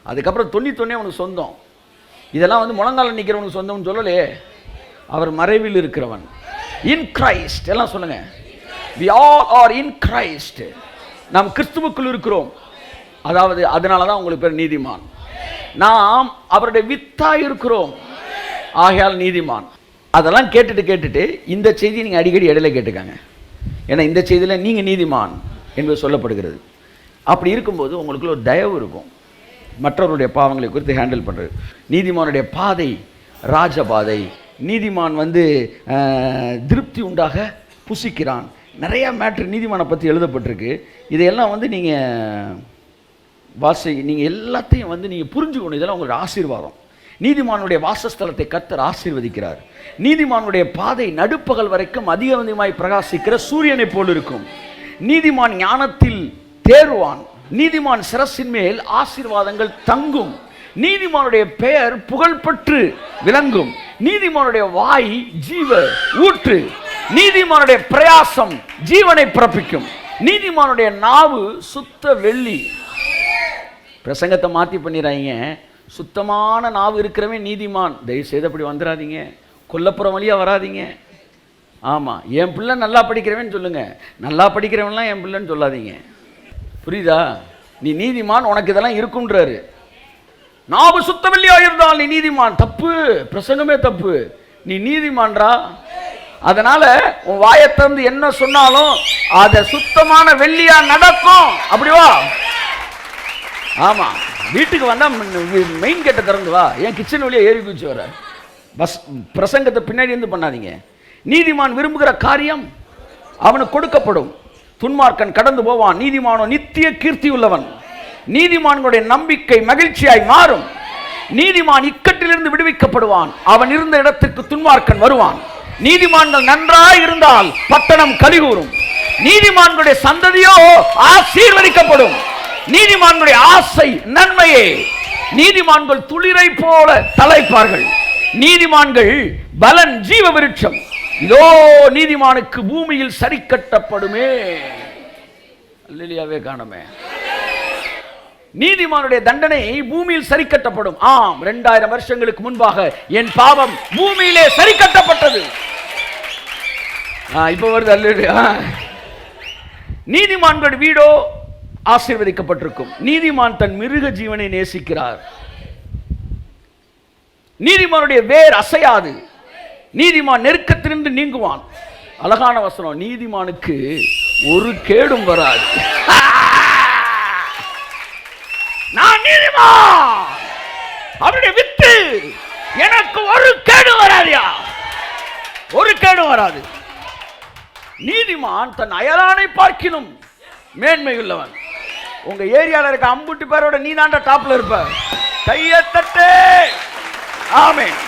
அதுக்கப்புறம் 91 அவனுக்கு சொந்தம். இதெல்லாம் வந்து முழங்கால நிற்கிறவனுக்கு சொந்தம்னு சொல்லலையே. அவர் மறைவில் இருக்கிறவன், இன் கிரைஸ்ட். எல்லாம் சொல்லுங்க, we all are in Christ. நாம் கிறிஸ்துவுக்குள் இருக்கிறோம். அதாவது அதனால தான் உங்களுக்கு பேர் நீதிமான். நாம் அவருடைய வித்தாய் இருக்கிறோம், ஆகையால் நீதிமான். அதெல்லாம் கேட்டுட்டு இந்த செய்தி நீங்கள் அடிக்கடி இடையில கேட்டுக்காங்க. ஏன்னா இந்த செய்தியில் நீங்கள் நீதிமான் என்பது சொல்லப்படுகிறது. அப்படி இருக்கும்போது உங்களுக்குள்ள ஒரு தயவு இருக்கும், மற்றவருடைய பாவங்களை குறித்து ஹேண்டில் பண்ணுறது. நீதிமானுடைய பாதை ராஜபாதை. நீதிமான் வந்து திருப்தி உண்டாக புசிக்கிறான். நிறையா மேட்ரு நீதிமானை பற்றி எழுதப்பட்டிருக்கு. இதையெல்லாம் வந்து நீங்கள் எல்லாத்தையும் வந்து நீங்கள் புரிஞ்சுக்கணும். இதெல்லாம் உங்களோட ஆசீர்வாதம். நீதிமானுடைய வாசஸ்தலத்தை கர்த்தர் ஆசீர்வதிக்கிறார். நீதிமானுடைய பாதை நடுப்பகல் வரைக்கும் அதிகமாய் பிரகாசிக்கிற சூரியனை போல் இருக்கும். நீதிமான் ஞானத்தில் தேர்வான். நீதிமான் சிரசின் மேல் ஆசீர்வாதங்கள் தங்கும். நீதிமானுடைய பெயர் புகழ்பெற்று விளங்கும். நீதிமானுடைய வாய் ஜீவ ஊற்று. நீதிமானுடைய பிரயாசம் ஜீவனை பிறப்பிக்கும். நீதிமானுடைய நாவு சுத்த வெள்ளி. பிரசங்கத்தை மாற்றி பண்ணிடுறாங்க. சுத்தமான நாவு இருக்கிறவன் நீதிமான். தயவு செய்து அப்படி வந்துடாதீங்க. கொல்லப்புறம் வழியாக வராதிங்க. ஆமாம், என் பிள்ளை நல்லா படிக்கிறவன் சொல்லுங்க, நல்லா படிக்கிறவன்லாம் என் பிள்ளைன்னு சொல்லாதீங்க. புரியுதா? நீ நீதிமான், உனக்கு இதெல்லாம் இருக்குன்றாரு. நாவு சுத்தமில்லையா இருந்தால் நீ நீதிமான். தப்பு, பிரசங்கமே தப்பு. நீ நீதிமான்றா. அதனால உன் வாயை திறந்து என்ன சொன்னாலும் அதை சுத்தமான வெள்ளியா நடக்கும். அப்படிவா? ஆமா, வீட்டுக்கு வந்தா மெயின் கேட்டை திறந்து வா. ஏன் கிச்சன் வழியா ஏறி குதிச்சு வர? பஸ் பிரசங்கத்தை பின்னாடி இருந்து பண்ணாதீங்க. நீதிமான் விரும்புகிற காரியம் அவனுக்கு கொடுக்கப்படும். துன்மார்க்கன் கடந்து போவான், நீதிமானோ நித்திய கீர்த்தி உள்ளவன். நீதிமான்களுடைய நம்பிக்கை மகிழ்ச்சியாய் மாறும். நீதிமான் இக்கட்டிலிருந்து விடுவிக்கப்படுவான். அவன் இருந்த இடத்திற்கு துன்மார்க்கன் வருவான். நீதிமான்கள் நன்றாய் இருந்தால் பட்டணம் கலிகூரும். நீதிமான்களுடைய சந்ததியோ ஆசீர்வதிக்கப்படும். நீதிமான்களுடைய ஆசை நன்மையே. நீதிமான்கள் துளிரை போல தலைப்பார்கள். நீதிமான்கள் பலன் ஜீவ விருட்சம். இதோ நீதிமானுக்கு பூமியில் சரி கட்டப்படுமே. அல்லேலூயாவே காணுமே. நீதிமானுடைய தண்டனை பூமியில் சரி கட்டப்படும். ஆம், 2000 வருஷங்களுக்கு முன்பாக என் பாவம் பூமியிலே சரி கட்டப்பட்டது. இப்ப வருது அல்லேலூயா. நீதிமான்கள் வீடோ ஆசீர்வதிக்கப்பட்டிருக்கும். நீதிமான் தன் மிருக ஜீவனை நேசிக்கிறார். நீதிமானுடைய வேர் அசையாது. நீதிமான் நெருக்கத்திலிருந்து நீங்குவான். அழகான வசனம். நீதிமானுக்கு ஒரு கேடும் வராது. நான் நீதிமான், அவருடைய வித்து எனக்கு ஒரு கேடு வராதியா, ஒரு கேடு வராது. நீதிமான் தன் அயலானை பார்க்கினும் மேன்மையுள்ளவன். உங்க ஏரியால இருக்க 50 பேரோட நீ தாண்டா டாப்ல இருப்ப. கையை தட்டு. ஆமென்.